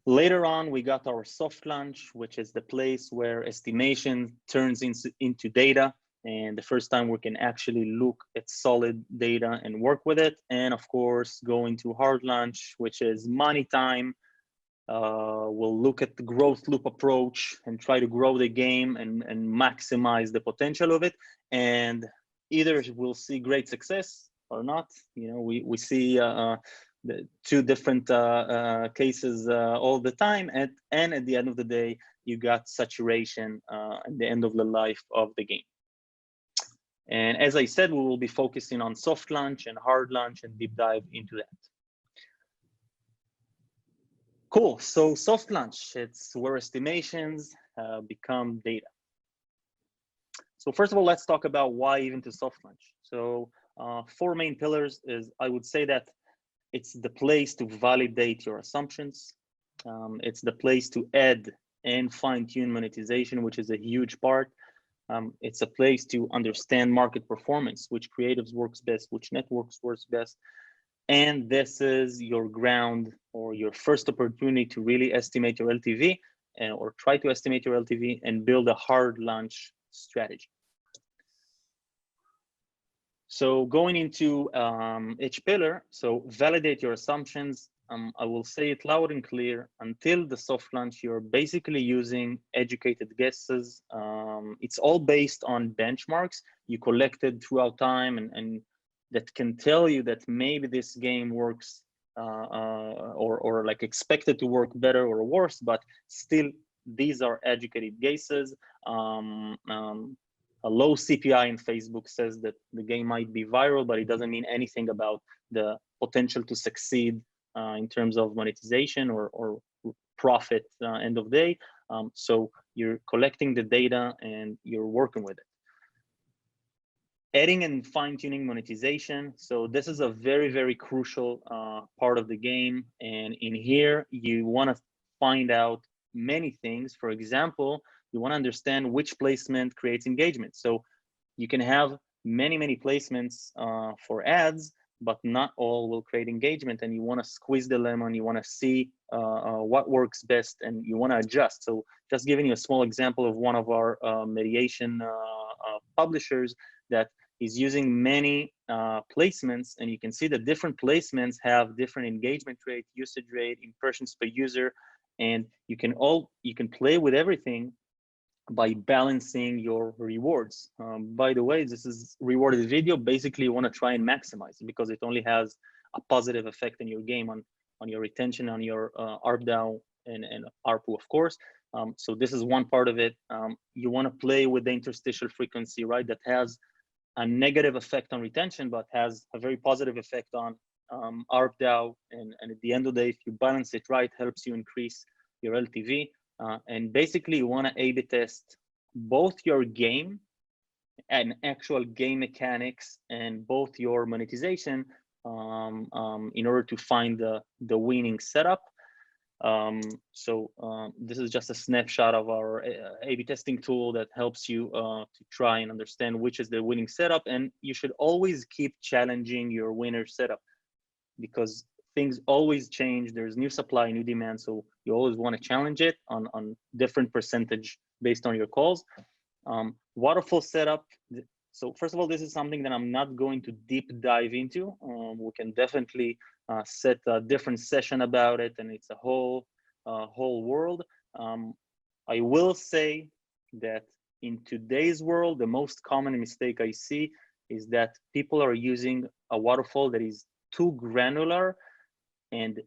Later on, we got our soft launch, which is the place where estimation turns into data. And the first time we can actually look at solid data and work with it. And of course, go into hard launch, which is money time. We'll look at the growth loop approach and try to grow the game and maximize the potential of it. And either we'll see great success or not. You know, we see the two different cases all the time. And at the end of the day, you got saturation at the end of the life of the game. And as I said, we will be focusing on soft launch and hard launch and deep dive into that. Cool, so soft launch, it's where estimations become data. So first of all, let's talk about why even to soft launch. So 4 main pillars is, I would say that it's the place to validate your assumptions. It's the place to add and fine tune monetization, which is a huge part. It's a place to understand market performance, which creatives works best, which networks works best. And this is your ground or your first opportunity to really estimate your LTV or try to estimate your LTV and build a hard launch strategy. So going into each pillar, so validate your assumptions. I will say it loud and clear, until the soft launch, you're basically using educated guesses. It's all based on benchmarks you collected throughout time and that can tell you that maybe this game works or like expected to work better or worse, but still these are educated guesses. A low CPI in Facebook says that the game might be viral, but it doesn't mean anything about the potential to succeed in terms of monetization or profit end of day. So you're collecting the data and you're working with it. Adding and fine-tuning monetization. So this is a very, very crucial part of the game. And in here, you want to find out many things. For example, you want to understand which placement creates engagement. So you can have many, many placements for ads, but not all will create engagement. And you want to squeeze the lemon. You want to see what works best, and you want to adjust. So just giving you a small example of one of our mediation publishers that is using many placements, and you can see that different placements have different engagement rate, usage rate, impressions per user, and you can play with everything by balancing your rewards. By the way, this is rewarded video. Basically, you want to try and maximize it because it only has a positive effect in your game on your retention, on your ARPDAU and ARPU, of course. So this is one part of it. You want to play with the interstitial frequency, right? That has a negative effect on retention, but has a very positive effect on ARPDAU. And at the end of the day, if you balance it right, helps you increase your LTV. And basically, you want to A/B test both your game and actual game mechanics and both your monetization in order to find the winning setup. This is just a snapshot of our A/B testing tool that helps you to try and understand which is the winning setup. And you should always keep challenging your winner setup because things always change. There's new supply, new demand. So you always want to challenge it on different percentage based on your calls. Waterfall setup. So first of all, this is something that I'm not going to deep dive into. We can definitely set a different session about it, and it's a whole world. I will say that in today's world, the most common mistake I see is that people are using a waterfall that is too granular and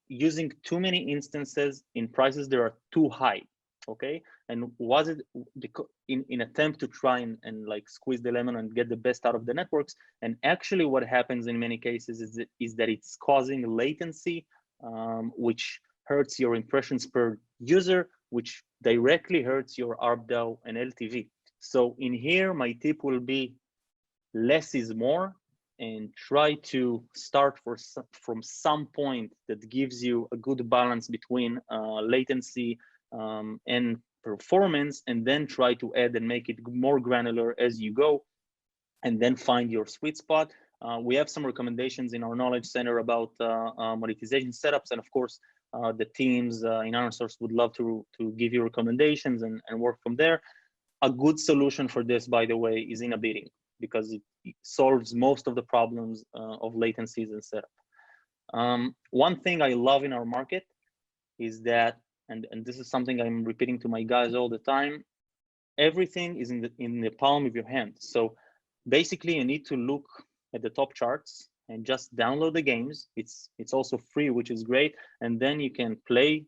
using too many instances in prices that are too high okay? And was it in attempt to try and like squeeze the lemon and get the best out of the networks? And actually what happens in many cases is that it's causing latency, which hurts your impressions per user, which directly hurts your ARPDAU and LTV. So in here, my tip will be less is more, and try to start from some point that gives you a good balance between latency and performance, and then try to add and make it more granular as you go, and then find your sweet spot. We have some recommendations in our knowledge center about monetization setups, and of course, the teams in ironSource would love to give you recommendations and work from there. A good solution for this, by the way, is in a bidding, because it solves most of the problems of latencies and setup. One thing I love in our market is that, and this is something I'm repeating to my guys all the time, everything is in the palm of your hand. So basically you need to look at the top charts and just download the games. It's also free, which is great. And then you can play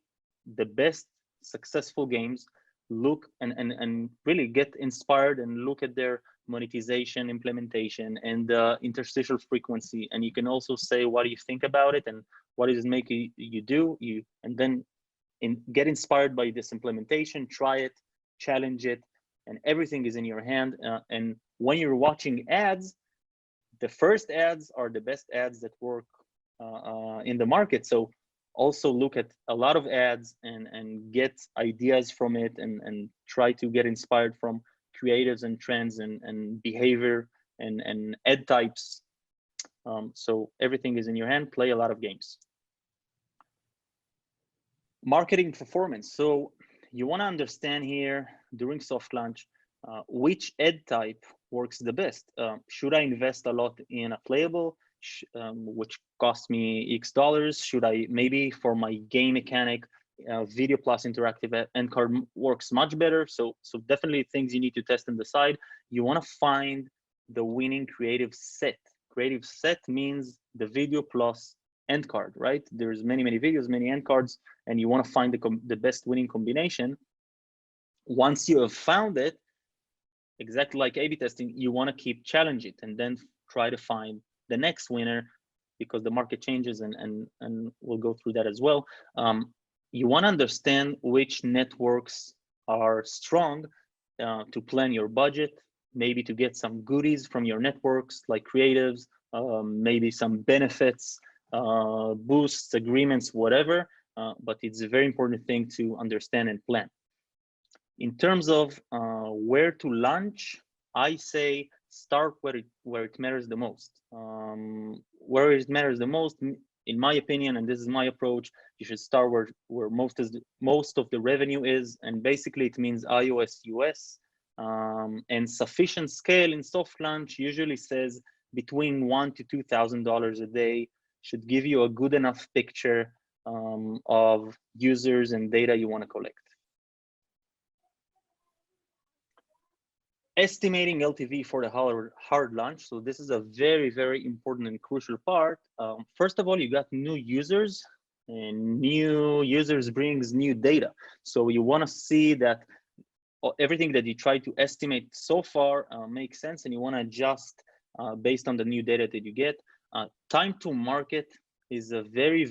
the best successful games, look and really get inspired and look at their monetization implementation and interstitial frequency. And you can also say, what do you think about it? And what does it make you do? And then get inspired by this implementation, try it, challenge it, and everything is in your hand. And when you're watching ads, the first ads are the best ads that work in the market. So also look at a lot of ads and get ideas from it, and try to get inspired from creatives and trends and behavior and ad types. So everything is in your hand. Play a lot of games. Marketing performance. So you want to understand here during soft launch which ad type works the best. Should I invest a lot in a playable, which costs me X dollars? Should I maybe for my game mechanic, video plus interactive end card works much better? So definitely things you need to test and decide. You want to find the winning creative set. Creative set means the video plus end card, right? There's many videos, many end cards, and you want to find the best winning combination. Once you have found it, exactly like A/B testing, you want to keep challenge it and then try to find the next winner, because the market changes, and we'll go through that as well. You want to understand which networks are strong to plan your budget, maybe to get some goodies from your networks like creatives, maybe some benefits, boosts, agreements, whatever. But it's a very important thing to understand and plan. In terms of where to launch, I say start where it matters the most. Where it matters the most, in my opinion, and this is my approach, you should start where most of the revenue is, and basically it means iOS, US, and sufficient scale in soft launch usually says between $1,000 to $2,000 a day should give you a good enough picture of users and data you want to collect. Estimating LTV for the hard launch. So this is a very important and crucial part. First of all, you got new users, and new users brings new data. So you want to see that everything that you try to estimate so far makes sense, and you want to adjust based on the new data that you get. Time to market is a very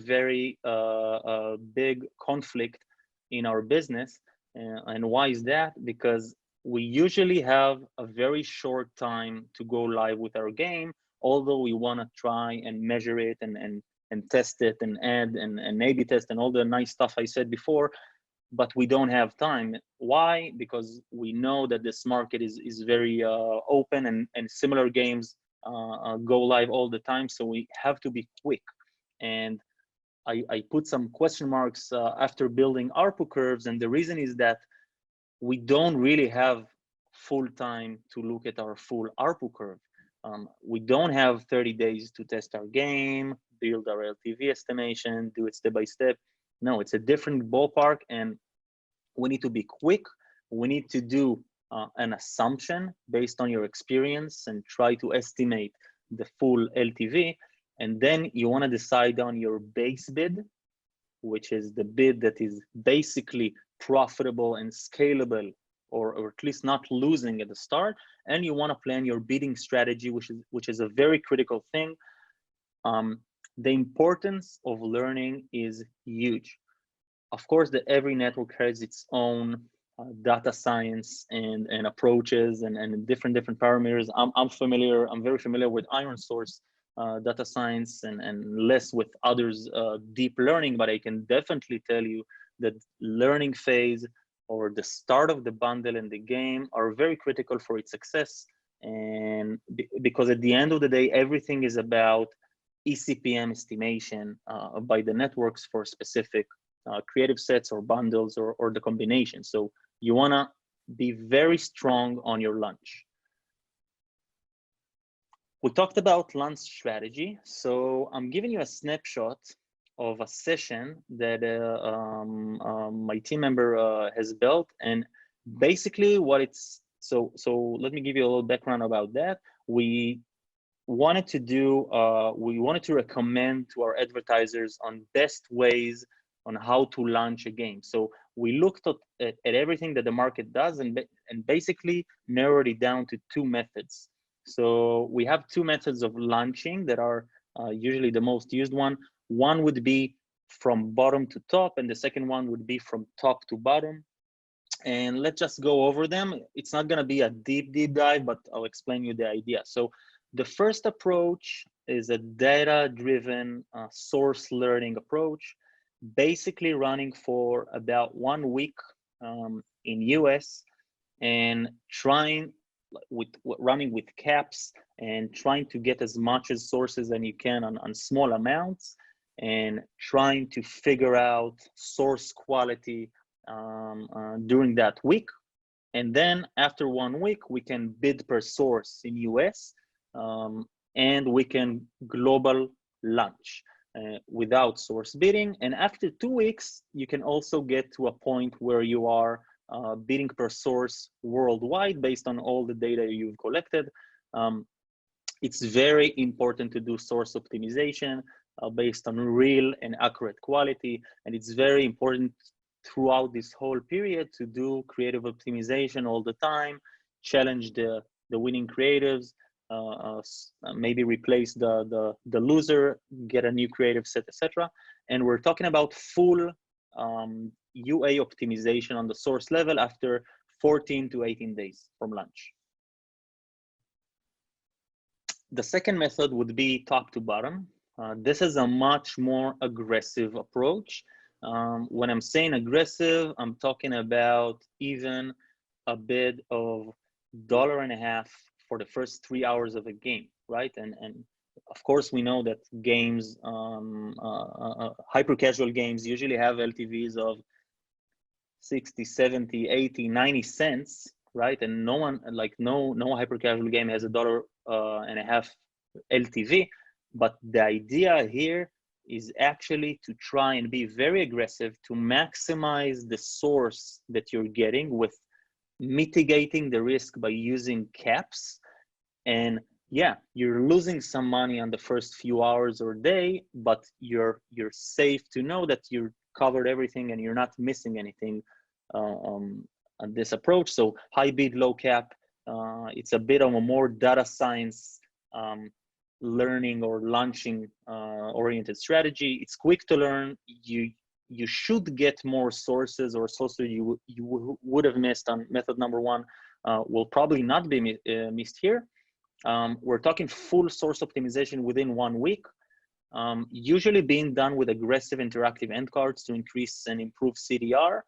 big conflict in our business. And why is that? Because we usually have a very short time to go live with our game, although we want to try and measure it and test it and add and A/B test and all the nice stuff I said before, but we don't have time. Why? Because we know that this market is very open, and similar games go live all the time, so we have to be quick. And I put some question marks after building ARPU curves, and the reason is that we don't really have full time to look at our full ARPU curve. We don't have 30 days to test our game, build our LTV estimation, do it step by step. No, it's a different ballpark, and we need to be quick. We need to do an assumption based on your experience and try to estimate the full LTV. And then you want to decide on your base bid which is the bid that is basically profitable and scalable, or at least not losing at the start. And you want to plan your bidding strategy, which is a very critical thing. The importance of learning is huge. Of course, every network has its own data science and approaches and different parameters. I'm very familiar with ironSource data science and less with others deep learning, but I can definitely tell you that learning phase or the start of the bundle and the game are very critical for its success. And because at the end of the day, everything is about ECPM estimation by the networks for specific creative sets or bundles or the combination. So you want to be very strong on your launch. We talked about launch strategy. So I'm giving you a snapshot of a session that my team member has built. And basically what it's, so let me give you a little background about that. We wanted to recommend to our advertisers on best ways on how to launch a game. So we looked at everything that the market does and basically narrowed it down to two methods. So we have two methods of launching that are usually the most used one. One would be from bottom to top, and the second one would be from top to bottom. And let's just go over them. It's not gonna be a deep dive, but I'll explain you the idea. So the first approach is a data-driven source learning approach, basically running for about 1 week in US and running with caps and trying to get as much as sources as you can on small amounts and trying to figure out source quality during that week. And then after 1 week, we can bid per source in US and we can global launch without source bidding. And after 2 weeks, you can also get to a point where you are bidding per source worldwide based on all the data you've collected. It's very important to do source optimization based on real and accurate quality. And it's very important throughout this whole period to do creative optimization all the time, challenge the winning creatives, maybe replace the loser, get a new creative set, etc. And we're talking about full UA optimization on the source level after 14 to 18 days from launch. The second method would be top to bottom. This is a much more aggressive approach. When I'm saying aggressive, I'm talking about even a bid of $1.50 for the first 3 hours of a game, right? And of course, we know that games, hyper casual games usually have LTVs of 60, 70, 80, 90 cents, right? And no one, like no hyper casual game has $1.50 LTV. But the idea here is actually to try and be very aggressive to maximize the source that you're getting with mitigating the risk by using caps. And yeah, you're losing some money on the first few hours or day, but you're safe to know that you covered everything and you're not missing anything on this approach. So high bid, low cap, it's a bit of a more data science learning or launching oriented strategy. It's quick to learn. You should get more sources or sources you would have missed on method number one will probably not be missed here. We're talking full source optimization within 1 week, usually being done with aggressive interactive end cards to increase and improve CDR.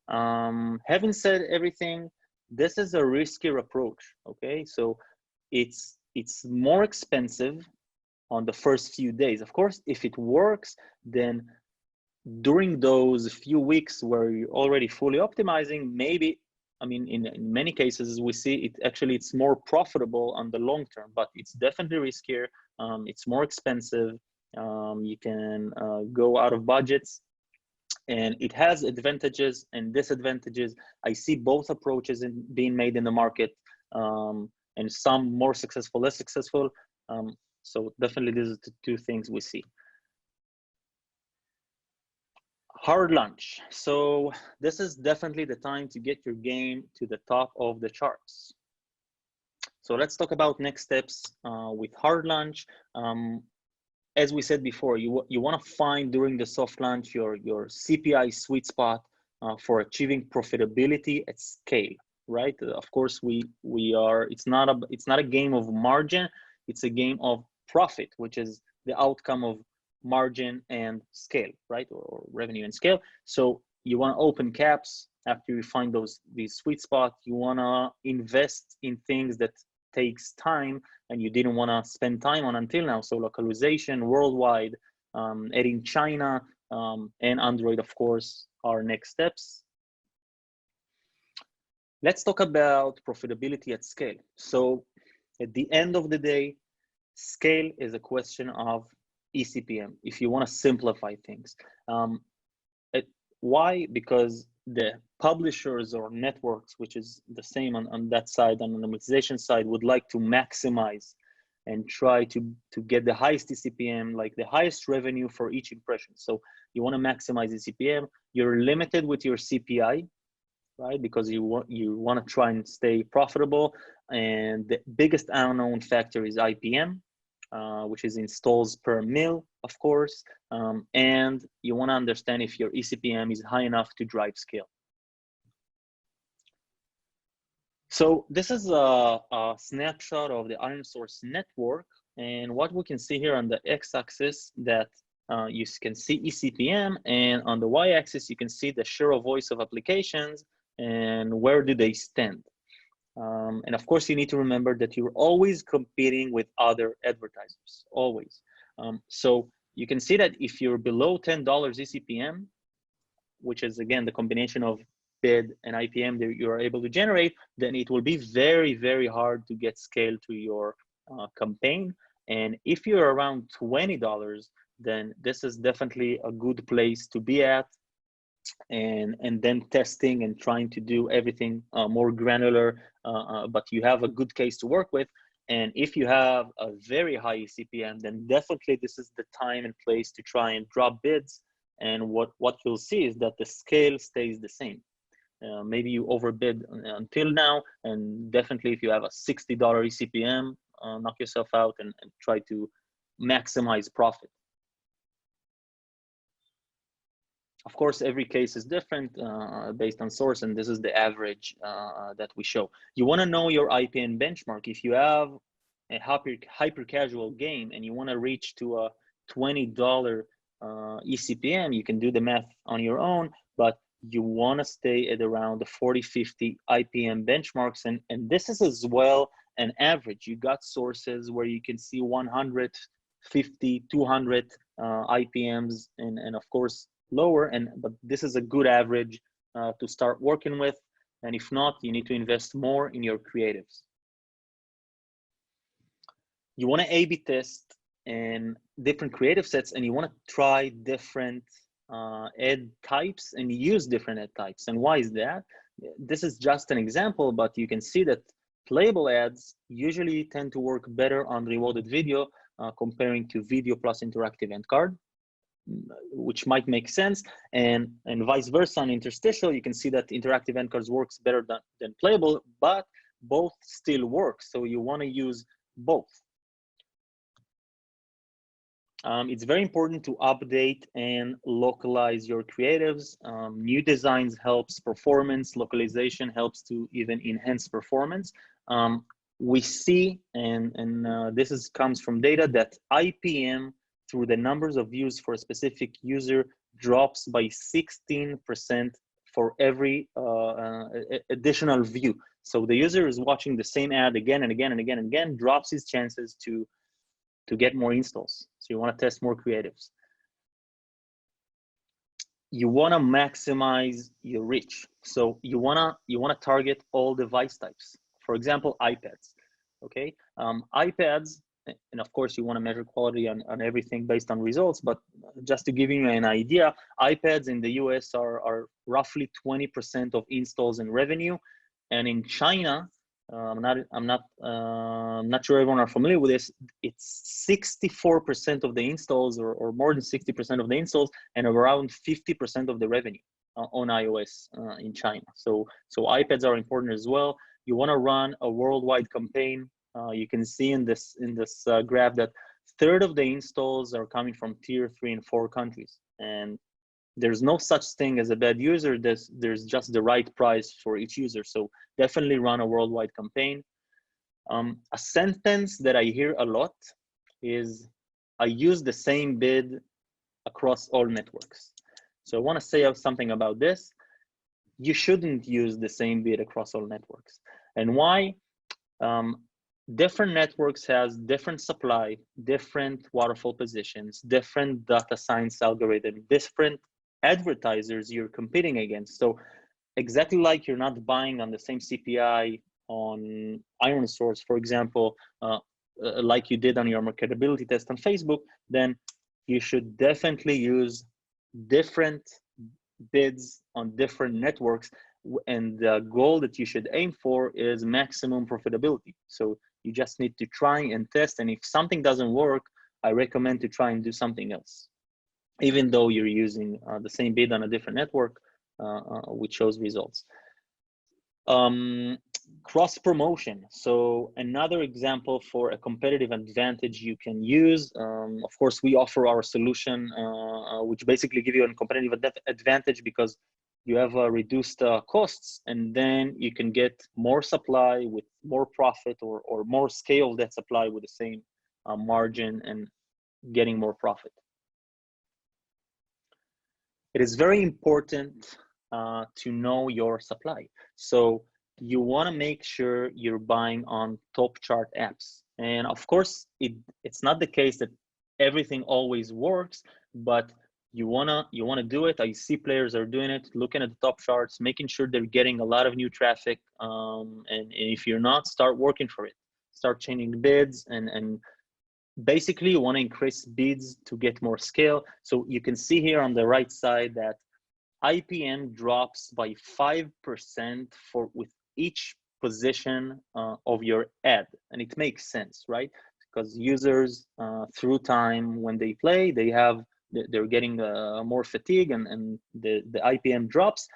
Having said everything, this is a riskier approach, okay? So it's more expensive on the first few days. Of course, if it works, then during those few weeks where you're already fully optimizing, maybe, I mean, in many cases, we see it's more profitable on the long term, but it's definitely riskier. It's more expensive. You can go out of budgets, and it has advantages and disadvantages. I see both approaches being made in the market, and some more successful, less successful. So definitely these are the two things we see. Hard launch. So this is definitely the time to get your game to the top of the charts. So let's talk about next steps with hard launch. As we said before, you want to find during the soft launch your CPI sweet spot for achieving profitability at scale, right? Of course, it's not a game of margin, it's a game of profit, which is the outcome of margin and scale, right? Or revenue and scale. So you want to open caps after you find these sweet spots. You want to invest in things that takes time and you didn't want to spend time on until now. So localization worldwide, adding China and Android, of course, are next steps. Let's talk about profitability at scale. So at the end of the day, scale is a question of eCPM, if you want to simplify things. Why? Because the publishers or networks, which is the same on that side, on the monetization side, would like to maximize and try to get the highest eCPM, like the highest revenue for each impression. So you want to maximize eCPM. You're limited with your CPI, right? Because you want to try and stay profitable. And the biggest unknown factor is IPM, which is installs per mil, of course. And you want to understand if your eCPM is high enough to drive scale. So this is a snapshot of the ironSource network. And what we can see here on the x-axis that you can see eCPM, and on the y-axis, you can see the share of voice of applications and where do they stand. And of course, you need to remember that you're always competing with other advertisers, always. So you can see that if you're below $10 eCPM, which is again the combination of bid and IPM that you are able to generate, then it will be very, very hard to get scale to your campaign. And if you're around $20, then this is definitely a good place to be at. And then testing and trying to do everything more granular, but you have a good case to work with. And if you have a very high CPM, then definitely this is the time and place to try and drop bids. And what you'll see is that the scale stays the same. Maybe you overbid until now, and definitely if you have a $60 eCPM, knock yourself out and try to maximize profit. Of course, every case is different based on source, and this is the average that we show. You want to know your IPM benchmark. If you have a hyper casual game and you want to reach to a $20 eCPM, you can do the math on your own, but you want to stay at around the 40-50 IPM benchmarks, and this is as well an average. You got sources where you can see 150, 200 IPMs, and of course lower, but this is a good average to start working with. And if not, you need to invest more in your creatives. You want to A/B test in different creative sets, and you want to try different ad types and use different ad types. And why is that? This is just an example, but you can see that playable ads usually tend to work better on rewarded video comparing to video plus interactive end card, which might make sense, and vice versa. On interstitial, you can see that interactive end cards works better than playable, but both still work. So you want to use both. It's very important to update and localize your creatives. New designs helps performance, localization helps to even enhance performance. We see, and this comes from data, that IPM through the numbers of views for a specific user drops by 16% for every additional view. So the user is watching the same ad again and again and again and again, drops his chances to get more installs. So you want to test more creatives. You want to maximize your reach. So you want to target all device types. For example, iPads. Okay, iPads, and of course you want to measure quality on everything based on results. But just to give you an idea, iPads in the US are roughly 20% of installs and revenue, and in China, I'm not sure everyone are familiar with this. It's 64% of the installs, or more than 60% of the installs, and around 50% of the revenue on iOS in China. So iPads are important as well. You want to run a worldwide campaign. You can see in this graph that third of the installs are coming from tier 3 and 4 countries, and there's no such thing as a bad user. There's just the right price for each user. So definitely run a worldwide campaign. A sentence that I hear a lot is, I use the same bid across all networks. So I want to say something about this. You shouldn't use the same bid across all networks. And why? Different networks has different supply, different waterfall positions, different data science algorithm, different advertisers you're competing against. So exactly like you're not buying on the same CPI on ironSource, for example, like you did on your marketability test on Facebook, then you should definitely use different bids on different networks. And the goal that you should aim for is maximum profitability. So you just need to try and test. And if something doesn't work, I recommend to try and do something else, even though you're using the same bid on a different network, which shows results. Cross promotion. So another example for a competitive advantage you can use. Of course, we offer our solution, which basically give you a competitive advantage because you have reduced costs, and then you can get more supply with more profit, or more scale of that supply with the same margin and getting more profit. It is very important to know your supply. So you want to make sure you're buying on top chart apps. And of course, it's not the case that everything always works, but you wanna do it. I see players are doing it, looking at the top charts, making sure they're getting a lot of new traffic. And if you're not, start working for it. Start changing bids, and basically you want to increase bids to get more scale. So you can see here on the right side that IPM drops by 5% with each position of your ad, and it makes sense, right? Because users through time, when they play, they're getting more fatigue, and the IPM drops.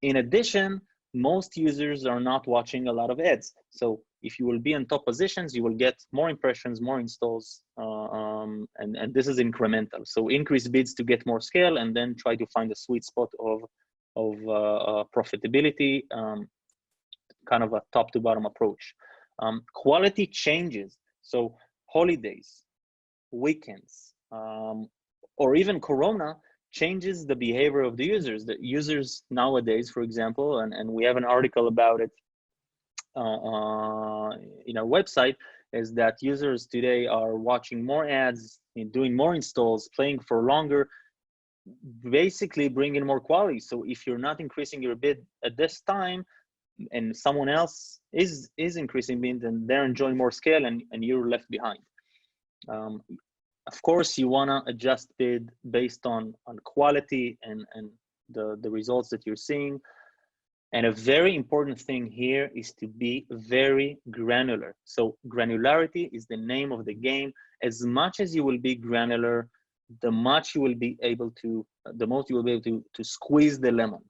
In addition, most users are not watching a lot of ads. So if you will be in top positions, you will get more impressions, more installs, and this is incremental. So increase bids to get more scale, and then try to find a sweet spot of profitability, kind of a top to bottom approach. Quality changes. So holidays, weekends, or even Corona changes the behavior of the users. The users nowadays, for example, and we have an article about it in our website, is that users today are watching more ads, doing more installs, playing for longer, basically bringing more quality. So if you're not increasing your bid at this time, and someone else is increasing bid, then they're enjoying more scale, and you're left behind. Of course, you want to adjust bid based on quality and the results that you're seeing. And a very important thing here is to be very granular. So granularity is the name of the game. As much as you will be granular, the most you will be able to squeeze the lemon.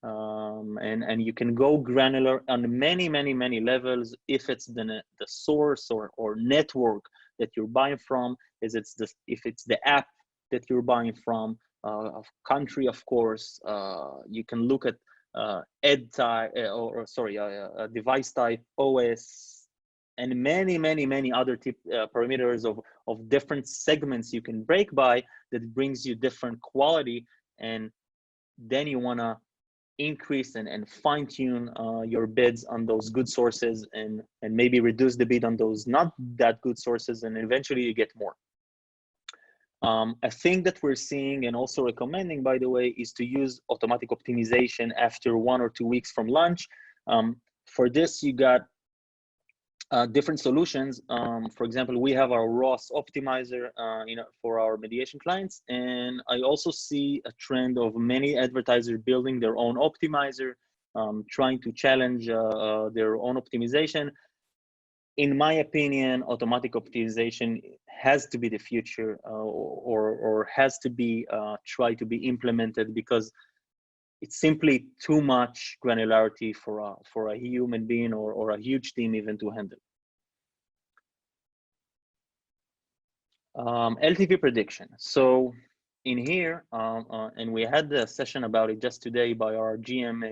And you can go granular on many levels. If it's the source or network that you're buying from, if it's the app that you're buying from, country, of course, you can look at ed type, device type, OS, and many other parameters of different segments you can break by, that brings you different quality. And then you want to increase and fine-tune your bids on those good sources, and maybe reduce the bid on those not that good sources, and eventually you get more. A thing that we're seeing and also recommending, by the way, is to use automatic optimization after 1 or 2 weeks from launch. For this, you got different solutions. For example, we have our ROS optimizer for our mediation clients. And I also see a trend of many advertisers building their own optimizer. trying to challenge their own optimization. In my opinion, automatic optimization has to be the future, or has to be try to be implemented, because it's simply too much granularity for a human being or a huge team even to handle. LTV prediction. So in here, and we had a session about it just today by our GM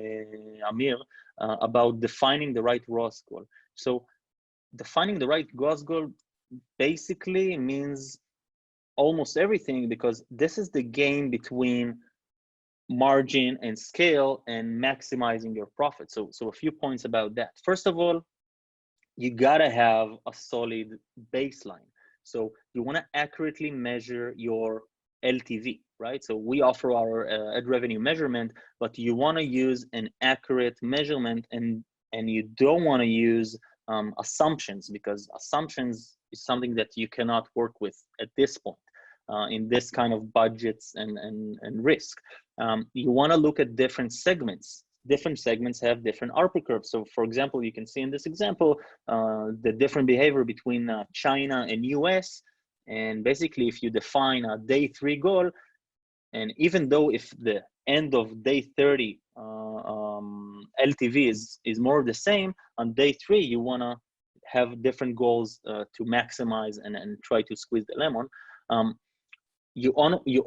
Amir, about defining the right ROAS goal. So defining the right ROAS goal basically means almost everything, because this is the game between margin and scale and maximizing your profit. So a few points about that. First of all, you gotta have a solid baseline. So you want to accurately measure your LTV, right? So we offer our ad revenue measurement, but you want to use an accurate measurement, and you don't want to use assumptions, because assumptions is something that you cannot work with at this point in this kind of budgets and risk. You want to look at different segments. Different segments have different ARPU curves. So for example, you can see in this example, the different behavior between China and US. And basically, if you define a day 3 goal, and even though if the end of day 30 LTV is more of the same, on day 3, you want to have different goals to maximize and try to squeeze the lemon. You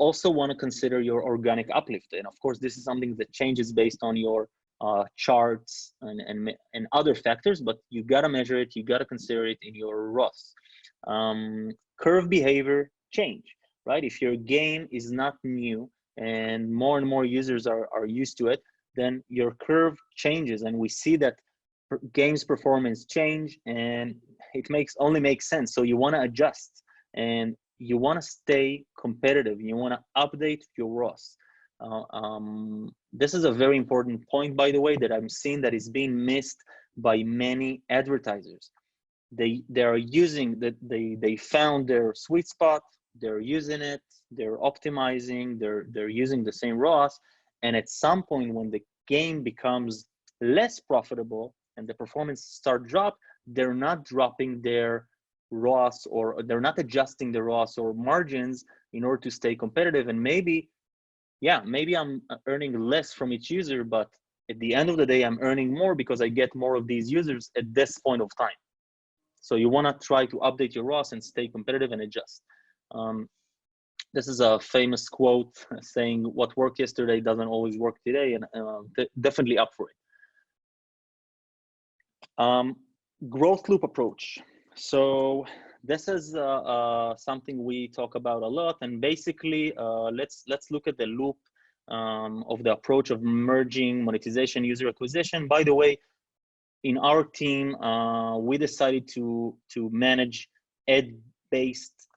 also want to consider your organic uplift. And of course, this is something that changes based on your charts and other factors, but you got to measure it, you got to consider it in your ROAS. Curve behavior change, right? If your game is not new and more users are used to it, then your curve changes. And we see that games performance change, and it only makes sense. So you want to adjust, and you want to stay competitive. You want to update your ROAS. This is a very important point, by the way, that I'm seeing that is being missed by many advertisers. They are using that, they found their sweet spot, they're using it, they're optimizing, they're using the same ROAS, and at some point when the game becomes less profitable and the performance start drop, they're not dropping their ROAS, or they're not adjusting the ROAS or margins in order to stay competitive. And maybe I'm earning less from each user, but at the end of the day, I'm earning more because I get more of these users at this point of time. So you want to try to update your ROAS and stay competitive and adjust. This is a famous quote saying, "What worked yesterday doesn't always work today," and definitely up for it. Growth loop approach. So this is something we talk about a lot, and basically let's look at the loop of the approach of merging monetization, user acquisition. By the way, in our team, we decided to manage ad-based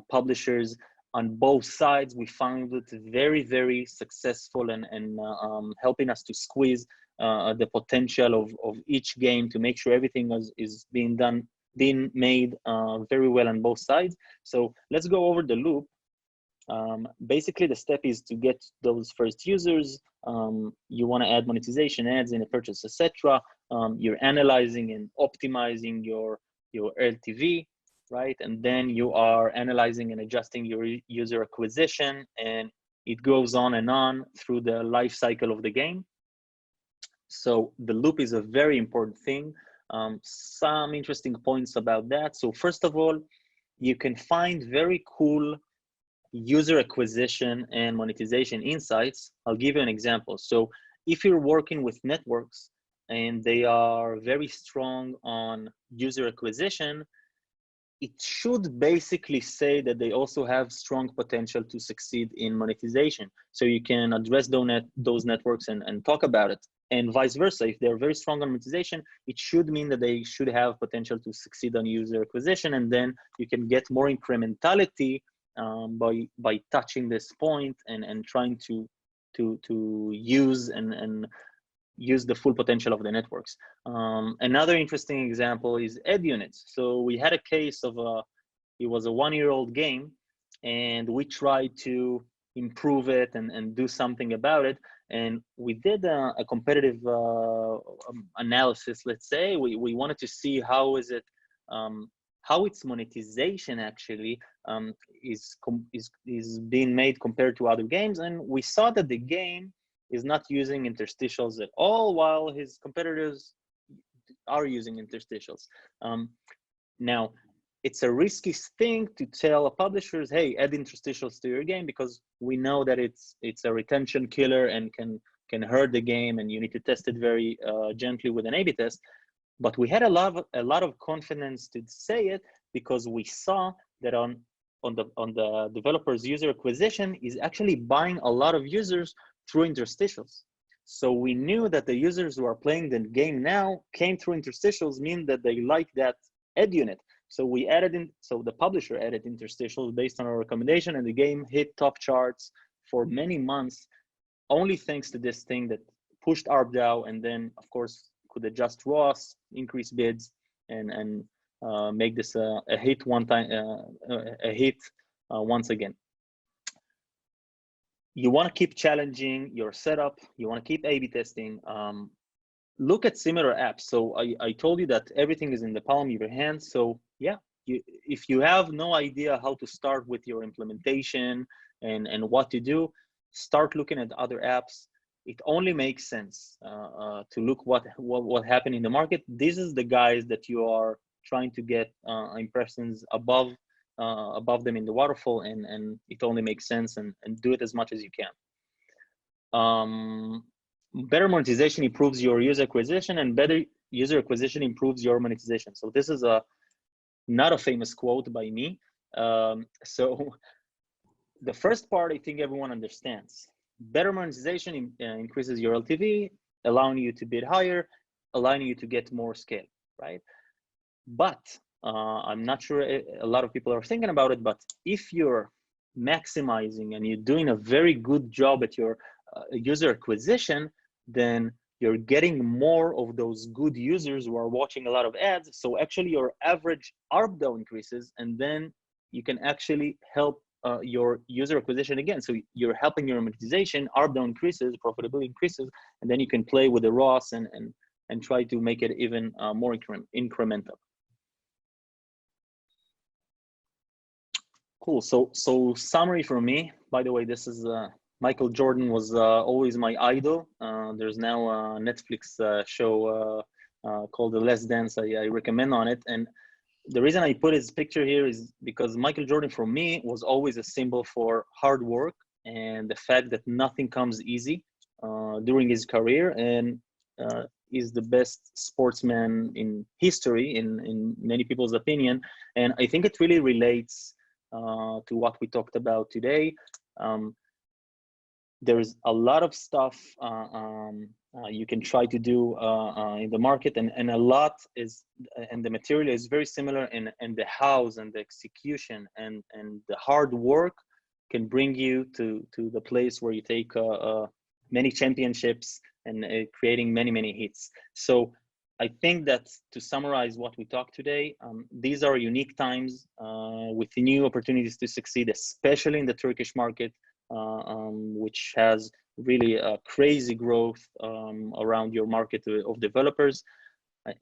publishers on both sides. We found it very, very successful and helping us to squeeze the potential of each game to make sure everything is being made very well on both sides. So let's go over the loop. Basically, the step is to get those first users. You want to add monetization, ads in a purchase, etc. You're analyzing and optimizing your LTV, right? And then you are analyzing and adjusting your user acquisition, and it goes on and on through the life cycle of the game. So the loop is a very important thing. Some interesting points about that. So first of all, you can find very cool user acquisition and monetization insights. I'll give you an example. So if you're working with networks and they are very strong on user acquisition, it should basically say that they also have strong potential to succeed in monetization. So you can address those networks and talk about it. And vice versa, if they're very strong on monetization, it should mean that they should have potential to succeed on user acquisition. And then you can get more incrementality by touching this point and trying to use and use the full potential of the networks. Another interesting example is ad units. So we had a case of it was a 1-year-old game, and we tried to improve it and do something about it. And we did a competitive analysis. Let's say we wanted to see how is it, how its monetization actually is being made compared to other games. And we saw that the game is not using interstitials at all, while his competitors are using interstitials. Now, it's a risky thing to tell publishers, hey, add interstitials to your game, because we know that it's a retention killer and can hurt the game, and you need to test it very gently with an A/B test. But we had a lot of confidence to say it, because we saw that on the developer's user acquisition is actually buying a lot of users through interstitials. So we knew that the users who are playing the game now came through interstitials, mean that they like that ad unit. So we added in, so the publisher added interstitials based on our recommendation, and the game hit top charts for many months, only thanks to this thing that pushed ARPDAU, and then of course could adjust ROAS, increase bids, and make this a hit once again. You want to keep challenging your setup. You want to keep A/B testing. Look at similar apps. So I told you that everything is in the palm of your hand. So yeah, if you have no idea how to start with your implementation and what to do, start looking at other apps. It only makes sense to look what happened in the market. This is the guys that you are trying to get impressions above them in the waterfall, and it only makes sense, and do it as much as you can. Better monetization improves your user acquisition, and better user acquisition improves your monetization. So this is not a famous quote by me. So the first part, I think everyone understands. Better monetization increases your LTV, allowing you to bid higher, allowing you to get more scale, right? But I'm not sure a lot of people are thinking about it, but if you're maximizing and you're doing a very good job at your user acquisition, then you're getting more of those good users who are watching a lot of ads. So actually your average ARPDAU increases, and then you can actually help your user acquisition again. So you're helping your monetization, ARPDAU increases, profitability increases, and then you can play with the ROAS and try to make it even more incremental. Cool. So summary from me. By the way, this is Michael Jordan was always my idol. There's now a Netflix show called The Last Dance. I recommend on it. And the reason I put his picture here is because Michael Jordan for me was always a symbol for hard work and the fact that nothing comes easy during his career, and is the best sportsman in history in many people's opinion. And I think it really relates to what we talked about today. There's a lot of stuff you can try to do in the market, and a lot is, and the material is very similar, and the hows and the execution and the hard work can bring you to the place where you take many championships and creating many hits. So I think that to summarize what we talked today, these are unique times with new opportunities to succeed, especially in the Turkish market, which has really a crazy growth around your market of developers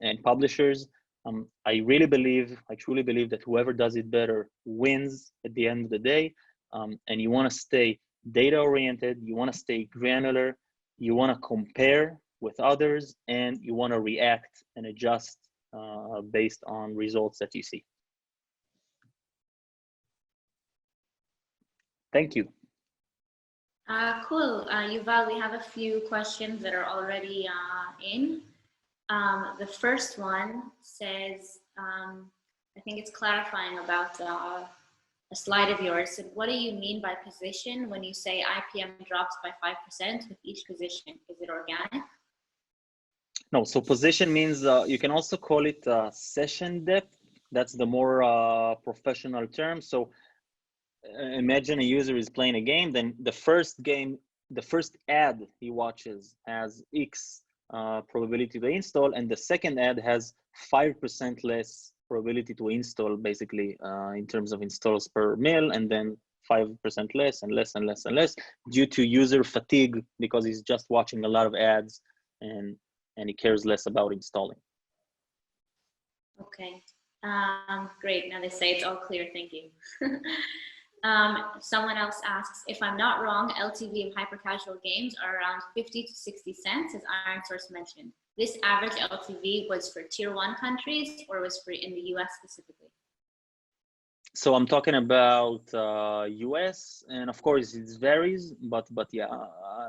and publishers. I truly believe that whoever does it better wins at the end of the day. And you want to stay data oriented, you want to stay granular, you want to compare with others, and you want to react and adjust based on results that you see. Thank you. Cool. Yuval, we have a few questions that are already in. The first one says, I think it's clarifying about a slide of yours. So what do you mean by position when you say IPM drops by 5% with each position? Is it organic? No, so position means you can also call it session depth. That's the more professional term. So imagine a user is playing a game, then the first ad he watches has X probability to install, and the second ad has 5% less probability to install, basically in terms of installs per mil, and then 5% less and less and less and less due to user fatigue, because he's just watching a lot of ads and he cares less about installing. Okay, great. Now they say it's all clear. Thank you. Someone else asks, if I'm not wrong, LTV of hyper-casual games are around 50 to 60 cents, as ironSource mentioned. This average LTV was for tier 1 countries, or was for in the US specifically? So I'm talking about US, and of course it varies, but yeah,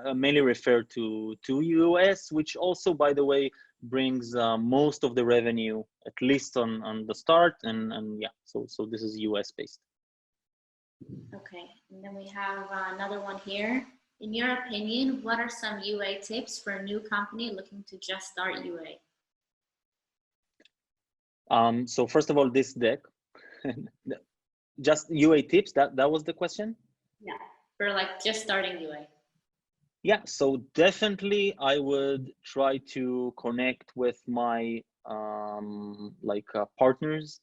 I mainly refer to US, which also, by the way, brings most of the revenue, at least on the start, and yeah, so this is US based. Okay, and then we have another one here. In your opinion, what are some UA tips for a new company looking to just start UA? So first of all, this deck, just UA tips, that was the question? Yeah, for like just starting UA. Yeah, so definitely I would try to connect with my partners,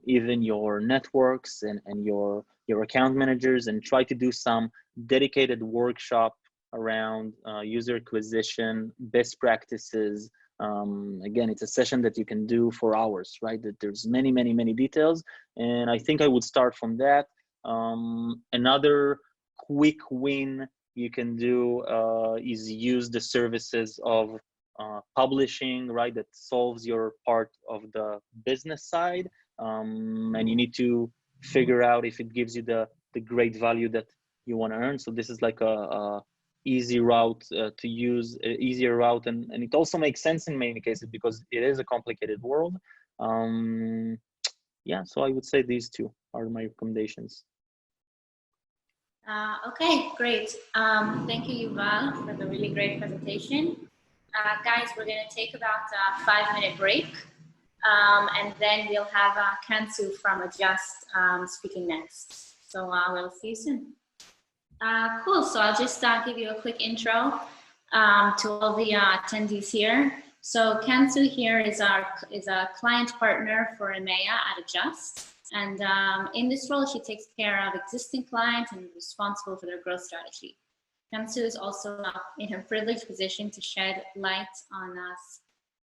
even your networks and your account managers, and try to do some dedicated workshop around user acquisition, best practices. Again, it's a session that you can do for hours, right? That there's many details, and I think I would start from that. Another quick win you can do is use the services of publishing, right? That solves your part of the business side, and you need to figure out if it gives you the great value that you want to earn. So this is like a easy route to use, easier route, and it also makes sense in many cases because it is a complicated world. Yeah, so I would say these two are my recommendations. Okay, great. Thank you, Yuval, for the really great presentation. Guys, we're going to take about a 5-minute break, and then we'll have Cansu from Adjust speaking next. So we'll see you soon. Cool, so I'll just give you a quick intro to all the attendees here. So Cansu here is a client partner for EMEA at Adjust. And in this role, she takes care of existing clients and is responsible for their growth strategy. Cansu is also in her privileged position to shed light on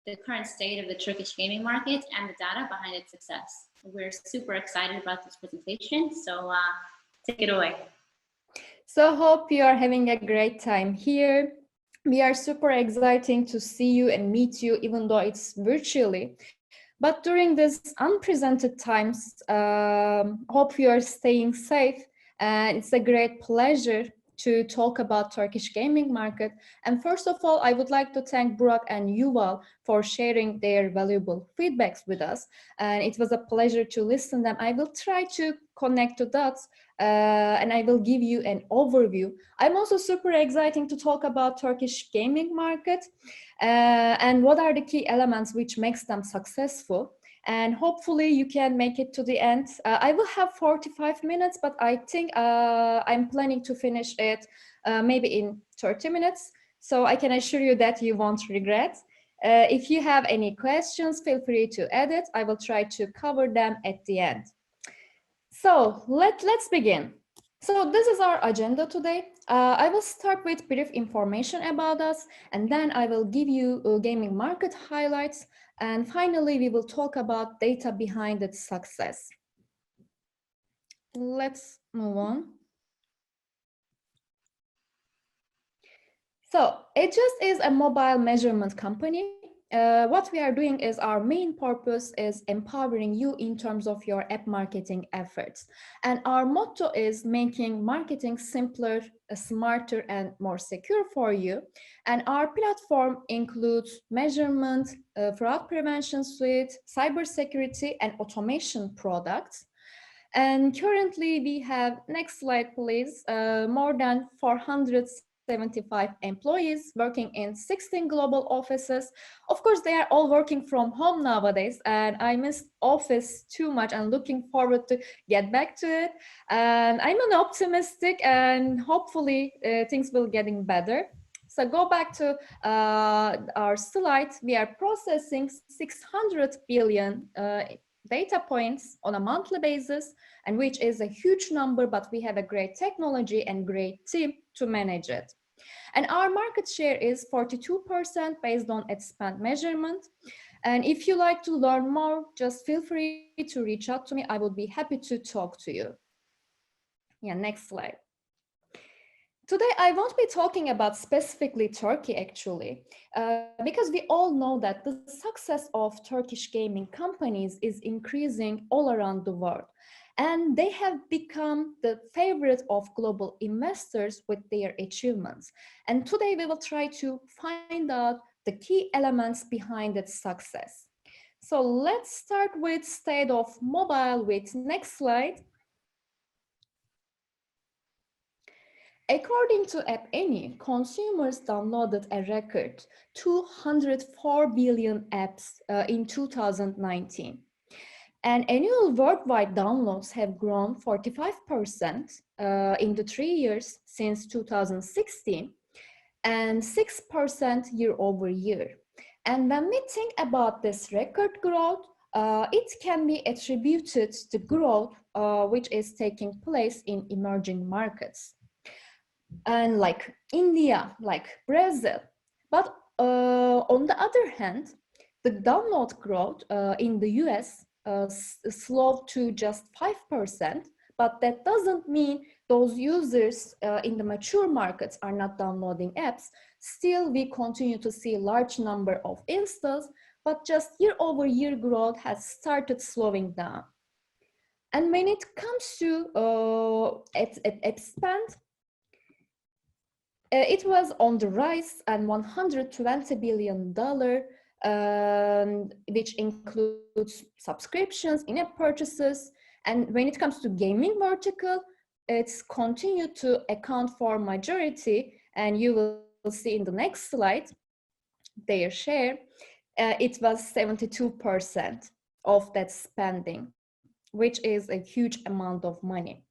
the current state of the Turkish gaming market and the data behind its success. We're super excited about this presentation, so take it away. So hope you are having a great time here. We are super exciting to see you and meet you, even though it's virtually. But during these unprecedented times, hope you are staying safe, and it's a great pleasure to talk about Turkish gaming market. And first of all, I would like to thank Burak and Yuval for sharing their valuable feedbacks with us. And it was a pleasure to listen to them. I will try to connect the dots and I will give you an overview. I'm also super excited to talk about Turkish gaming market and what are the key elements which makes them successful. And hopefully you can make it to the end. I will have 45 minutes, but I think I'm planning to finish it maybe in 30 minutes. So I can assure you that you won't regret. If you have any questions, feel free to edit. I will try to cover them at the end. So let's begin. So this is our agenda today. I will start with brief information about us, and then I will give you gaming market highlights. And finally, we will talk about data behind its success. Let's move on. So Adjust is a mobile measurement company. What we are doing is our main purpose is empowering you in terms of your app marketing efforts. And our motto is making marketing simpler, smarter, and more secure for you. And our platform includes measurement, fraud prevention suite, cybersecurity, and automation products. And currently we have, next slide please, more than 475 employees working in 16 global offices. Of course, they are all working from home nowadays, and I miss office too much and looking forward to get back to it. And I'm an optimistic, and hopefully things will getting better. So go back to our slide. We are processing 600 billion data points on a monthly basis, and which is a huge number, but we have a great technology and great team to manage it. And our market share is 42% based on ad spend measurement. And if you like to learn more, just feel free to reach out to me. I would be happy to talk to you. Yeah, next slide. Today, I won't be talking about specifically Turkey, actually, because we all know that the success of Turkish gaming companies is increasing all around the world. And they have become the favorite of global investors with their achievements. And today, we will try to find out the key elements behind its success. So let's start with state of mobile with next slide. According to EMEA, consumers downloaded a record 204 billion apps in 2019. And annual worldwide downloads have grown 45% in the 3 years since 2016 and 6% year over year. And when we think about this record growth, it can be attributed to growth which is taking place in emerging markets. And like India, like Brazil. But on the other hand, the download growth in the US slowed to just 5%, but that doesn't mean those users in the mature markets are not downloading apps. Still, we continue to see a large number of installs, but just year over year growth has started slowing down. And when it comes to app spend, it was on the rise and $120 billion, which includes subscriptions, in-app purchases. And when it comes to gaming vertical, it's continued to account for majority. And you will see in the next slide, their share, it was 72% of that spending, which is a huge amount of money.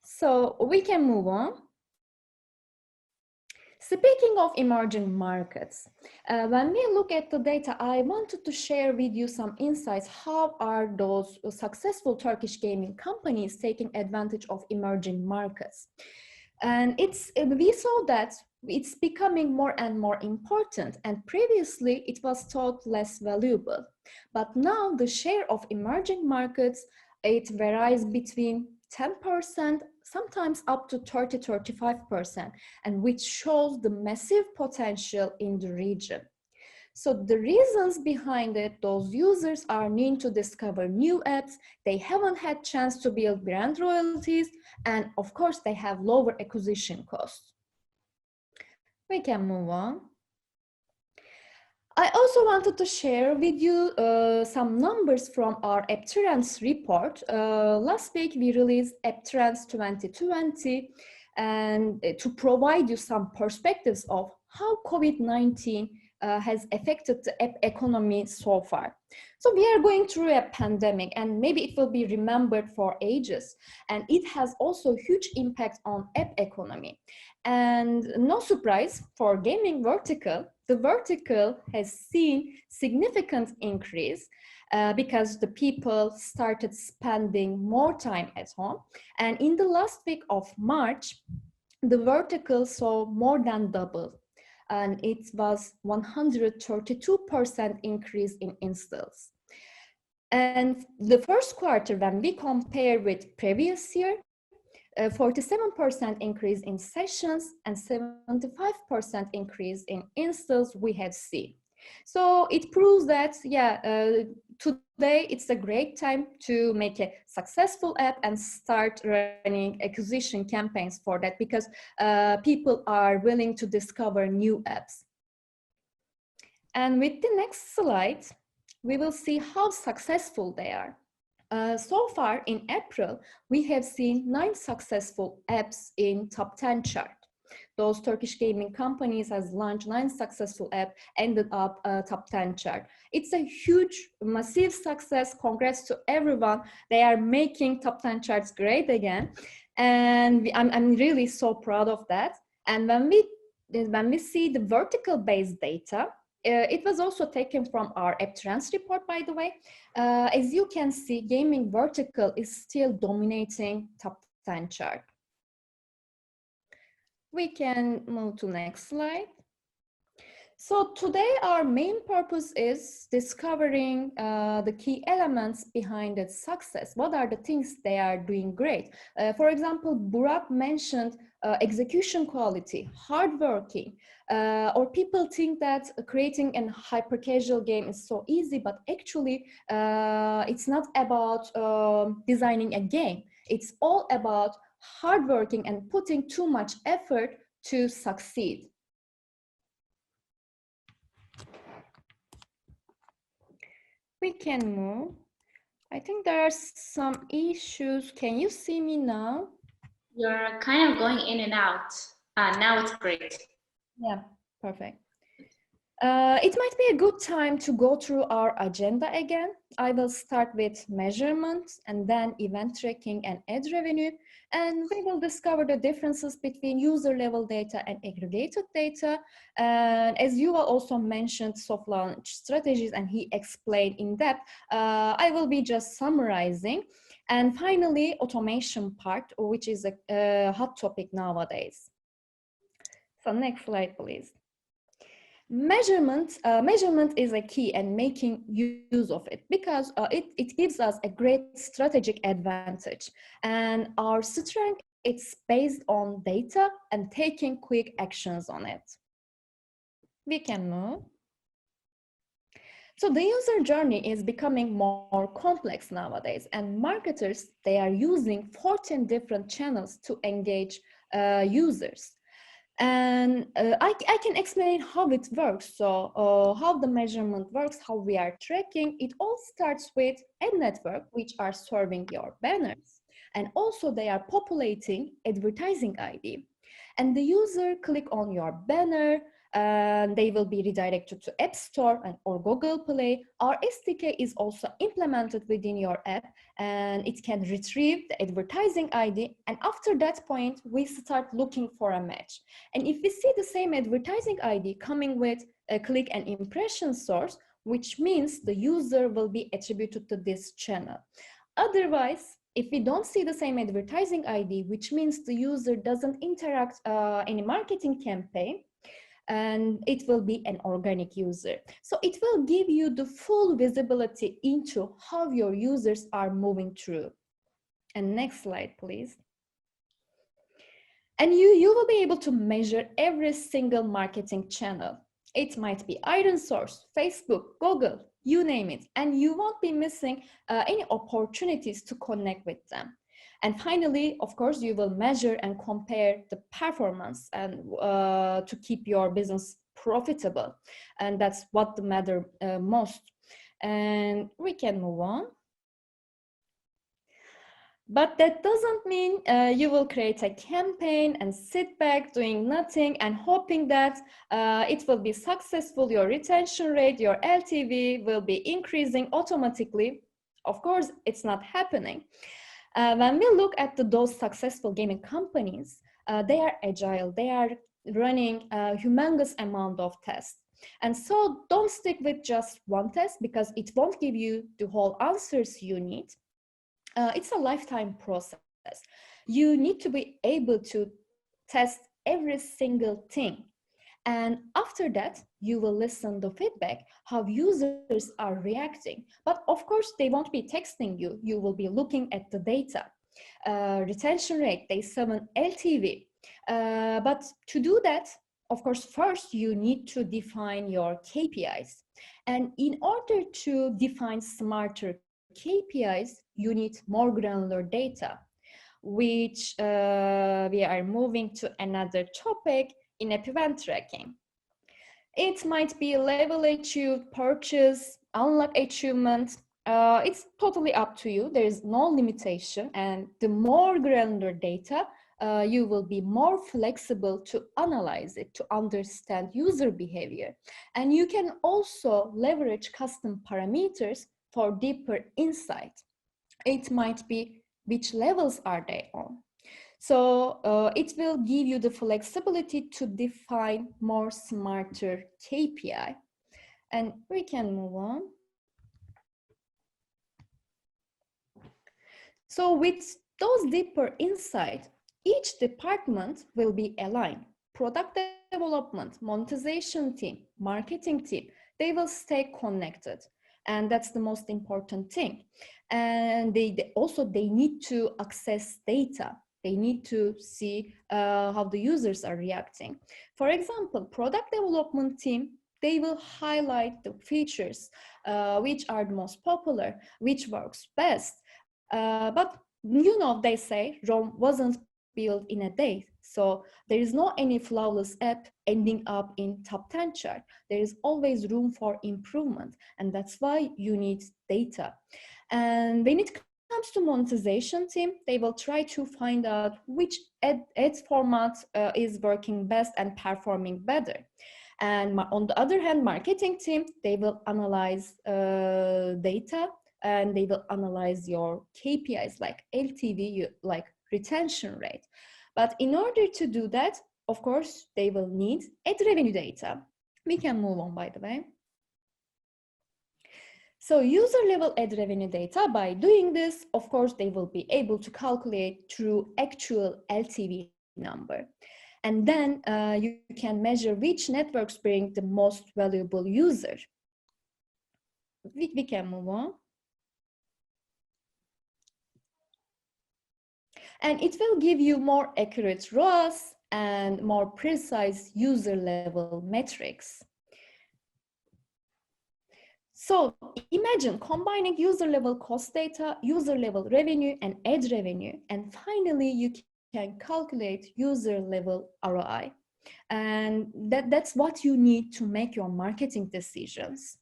So we can move on. Speaking of emerging markets, when we look at the data, I wanted to share with you some insights. How are those successful Turkish gaming companies taking advantage of emerging markets? And we saw that it's becoming more and more important, and previously it was thought less valuable. But now the share of emerging markets, it varies between 10%, sometimes up to 30-35%, and which shows the massive potential in the region. So the reasons behind it, those users are needing to discover new apps, they haven't had chance to build brand royalties, and of course they have lower acquisition costs. We can move on. I also wanted to share with you some numbers from our App Trends report. Last week we released App Trends 2020, and to provide you some perspectives of how COVID-19 has affected the app economy so far. So we are going through a pandemic, and maybe it will be remembered for ages, and it has also huge impact on app economy. And no surprise for gaming vertical, the vertical has seen significant increase because the people started spending more time at home. And in the last week of March, the vertical saw more than double, and it was 132% increase in installs. And the first quarter, when we compare with previous year, 47% increase in sessions and 75% increase in installs we have seen. So it proves that, today it's a great time to make a successful app and start running acquisition campaigns for that, because people are willing to discover new apps. And with the next slide, we will see how successful they are. So far in April, we have seen 9 successful apps in top 10 chart. Those Turkish gaming companies has launched 9 successful apps, ended up top 10 chart. It's a huge, massive success. Congrats to everyone. They are making top 10 charts great again. And I'm really so proud of that. And when we see the vertical based data, It was also taken from our App Trends report, by the way. As you can see, gaming vertical is still dominating top 10 chart. We can move to next slide. So today our main purpose is discovering the key elements behind its success. What are the things they are doing great? For example, Burak mentioned execution quality, hardworking, or people think that creating a hyper casual game is so easy, but actually it's not about designing a game. It's all about hardworking and putting too much effort to succeed. We can move. I think there are some issues. Can you see me now? You're kind of going in and out. Now it's great. Yeah, perfect. It might be a good time to go through our agenda again. I will start with measurement and then event tracking and ad revenue. And we will discover the differences between user level data and aggregated data. And as Yuval also mentioned soft launch strategies and he explained in depth, I will be just summarizing. And finally, automation part, which is a hot topic nowadays. So next slide, please. Measurement is a key and making use of it because it gives us a great strategic advantage, and our strength it's based on data and taking quick actions on it. We can move. So the user journey is becoming more complex nowadays, and marketers, they are using 14 different channels to engage users. And I can explain how it works. So how the measurement works, how we are tracking. It all starts with ad network, which are serving your banners. And also they are populating advertising ID. And the user click on your banner, and they will be redirected to App Store or Google Play. Our SDK is also implemented within your app, and it can retrieve the advertising ID. And after that point, we start looking for a match. And if we see the same advertising ID coming with a click and impression source, which means the user will be attributed to this channel. Otherwise, if we don't see the same advertising ID, which means the user doesn't interact any marketing campaign, and it will be an organic user. So it will give you the full visibility into how your users are moving through. And next slide, please. And you will be able to measure every single marketing channel. It might be ironSource, Facebook, Google, you name it, and you won't be missing any opportunities to connect with them. And finally, of course, you will measure and compare the performance and to keep your business profitable. And that's what matters most. And we can move on. But that doesn't mean you will create a campaign and sit back doing nothing and hoping that it will be successful. Your retention rate, your LTV will be increasing automatically. Of course, it's not happening. When we look at those successful gaming companies, they are agile. They are running a humongous amount of tests. And so don't stick with just one test because it won't give you the whole answers you need. It's a lifetime process. You need to be able to test every single thing. And after that, you will listen to feedback, how users are reacting. But of course, they won't be texting you. You will be looking at the data. Retention rate, day 7 LTV. But to do that, of course, first you need to define your KPIs. And in order to define smarter KPIs, you need more granular data, which we are moving to another topic in event tracking. It might be level achieved, purchase, unlock achievement. It's totally up to you. There is no limitation, and the more granular data, you will be more flexible to analyze it, to understand user behavior. And you can also leverage custom parameters for deeper insight. It might be which levels are they on. So it will give you the flexibility to define more smarter KPI. And we can move on. So with those deeper insight, each department will be aligned. Product development, monetization team, marketing team, they will stay connected. And that's the most important thing. And they need to access data. They need to see how the users are reacting. For example, product development team, they will highlight the features which are the most popular, which works best. But you know, they say Rome wasn't built in a day. So there is no any flawless app ending up in top 10 chart. There is always room for improvement. And that's why you need data. And when it comes to monetization team, they will try to find out which ad format is working best and performing better. And on the other hand, marketing team, they will analyze data, and they will analyze your KPIs like LTV, like retention rate. But in order to do that, of course, they will need ad revenue data. We can move on, by the way. So user level ad revenue data, by doing this, of course, they will be able to calculate through actual LTV number. And then you can measure which networks bring the most valuable user. We can move on. And it will give you more accurate ROAS and more precise user level metrics. So imagine combining user level cost data, user level revenue, and ad revenue. And finally, you can calculate user level ROI. And that's what you need to make your marketing decisions.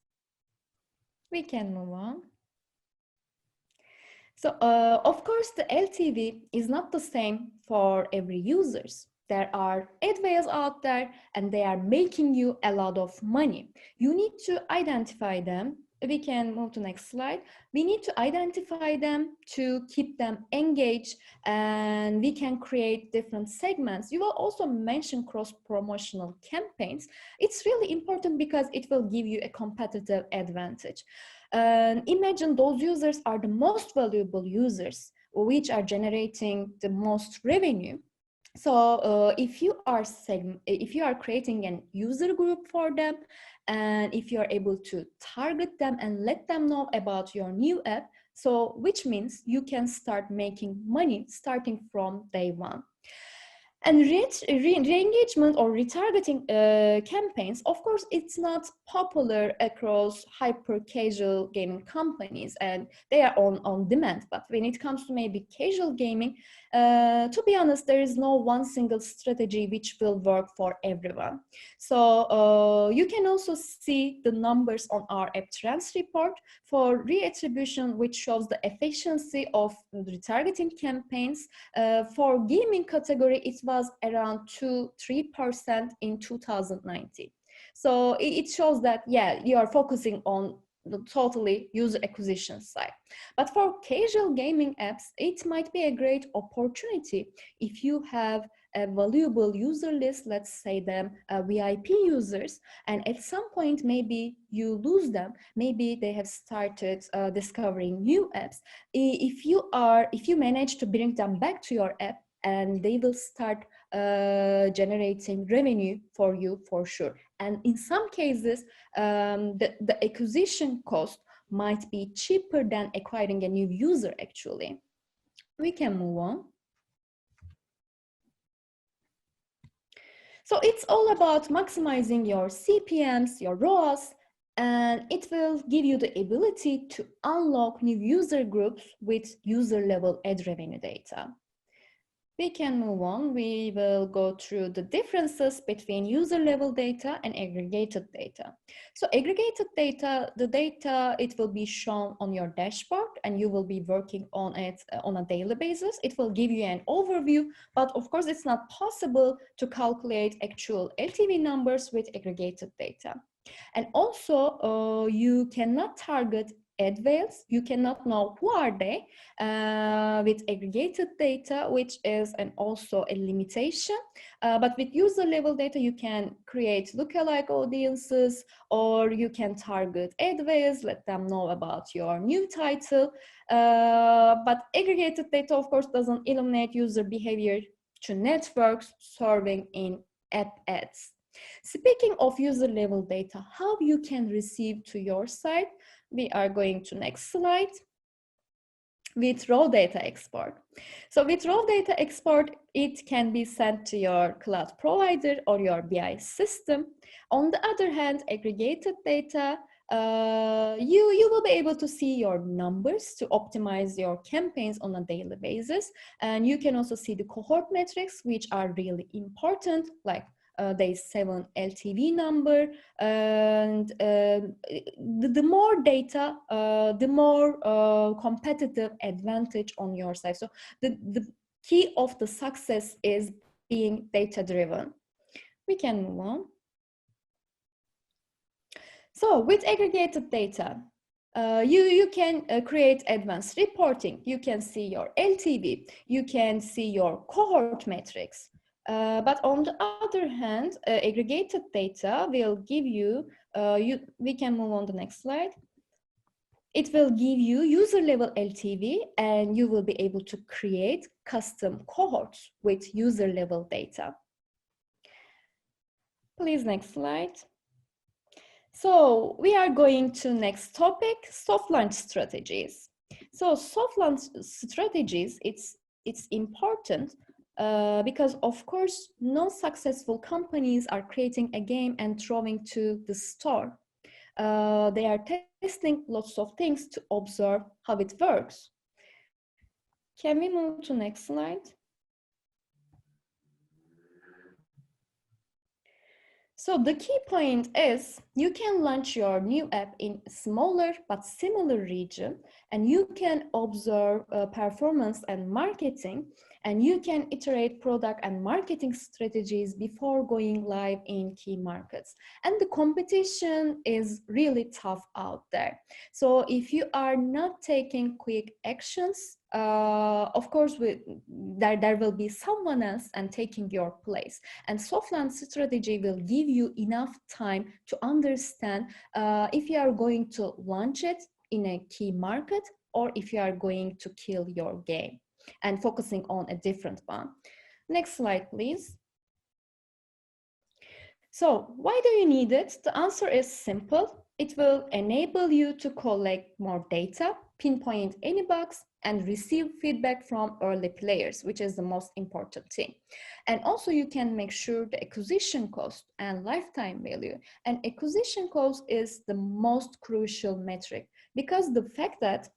We can move on. So, of course, the LTV is not the same for every users. There are adverts out there and they are making you a lot of money. You need to identify them. We can move to the next slide. We need to identify them to keep them engaged, and we can create different segments. You will also mention cross-promotional campaigns. It's really important because it will give you a competitive advantage. Imagine those users are the most valuable users, which are generating the most revenue. So if you are creating an user group for them, and if you are able to target them and let them know about your new app, so which means you can start making money starting from day one. And re-engagement or retargeting campaigns, of course, it's not popular across hyper-casual gaming companies, and they are on demand. But when it comes to maybe casual gaming, to be honest, there is no one single strategy which will work for everyone. So you can also see the numbers on our app trends report for reattribution, which shows the efficiency of retargeting campaigns. For gaming category, it was around 2-3% in 2019. So it shows that, yeah, you are focusing on the totally user acquisition side. But for casual gaming apps, it might be a great opportunity if you have a valuable user list, let's say them VIP users, and at some point maybe you lose them, maybe they have started discovering new apps. If you manage to bring them back to your app, and they will start generating revenue for you for sure. And in some cases, the acquisition cost might be cheaper than acquiring a new user actually. We can move on. So it's all about maximizing your CPMs, your ROAS, and it will give you the ability to unlock new user groups with user level ad revenue data. We can move on. We will go through the differences between user level data and aggregated data. So aggregated data, the data, it will be shown on your dashboard and you will be working on it on a daily basis. It will give you an overview, but of course it's not possible to calculate actual LTV numbers with aggregated data. And also you cannot target ad whales. You cannot know who are they with aggregated data, which is also a limitation. But with user level data, you can create lookalike audiences, or you can target ad whales, let them know about your new title. But aggregated data, of course, doesn't eliminate user behavior to networks serving in app ads. Speaking of user level data, how you can receive to your site, we are going to next slide. With raw data export. So with raw data export, it can be sent to your cloud provider or your BI system. On the other hand, aggregated data, you will be able to see your numbers to optimize your campaigns on a daily basis. And you can also see the cohort metrics, which are really important, like day 7 LTV number, and the more data, the more competitive advantage on your side. So the key of the success is being data driven. We can move on. So with aggregated data, you can create advanced reporting. You can see your LTV, you can see your cohort metrics. But on the other hand, aggregated data will give you, we can move on the next slide. It will give you user level LTV, and you will be able to create custom cohorts with user level data. Please, next slide. So we are going to next topic, soft launch strategies. So soft launch strategies, it's important because of course, no successful companies are creating a game and throwing to the store. They are testing lots of things to observe how it works. Can we move to next slide? So the key point is you can launch your new app in smaller but similar region, and you can observe performance and marketing, and you can iterate product and marketing strategies before going live in key markets. And the competition is really tough out there. So if you are not taking quick actions, of course, there will be someone else and taking your place. And soft launch strategy will give you enough time to understand if you are going to launch it in a key market or if you are going to kill your game and focusing on a different one. Next slide, please. So why do you need it? The answer is simple. It will enable you to collect more data, pinpoint any bugs, and receive feedback from early players, which is the most important thing. And also you can make sure the acquisition cost and lifetime value. And acquisition cost is the most crucial metric because the fact that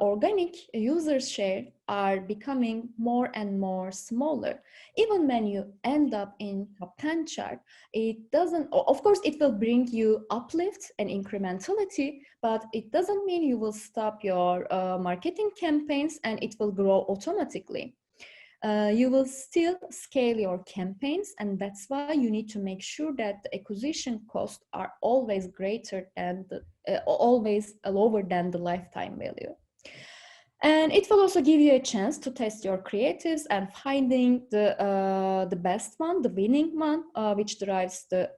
organic user share are becoming more and more smaller. Even when you end up in top 10 chart, it doesn't, of course, it will bring you uplift and incrementality, but it doesn't mean you will stop your marketing campaigns and it will grow automatically. You will still scale your campaigns, and that's why you need to make sure that the acquisition costs are always greater than always lower than the lifetime value. And it will also give you a chance to test your creatives and finding the best one, the winning one, which drives the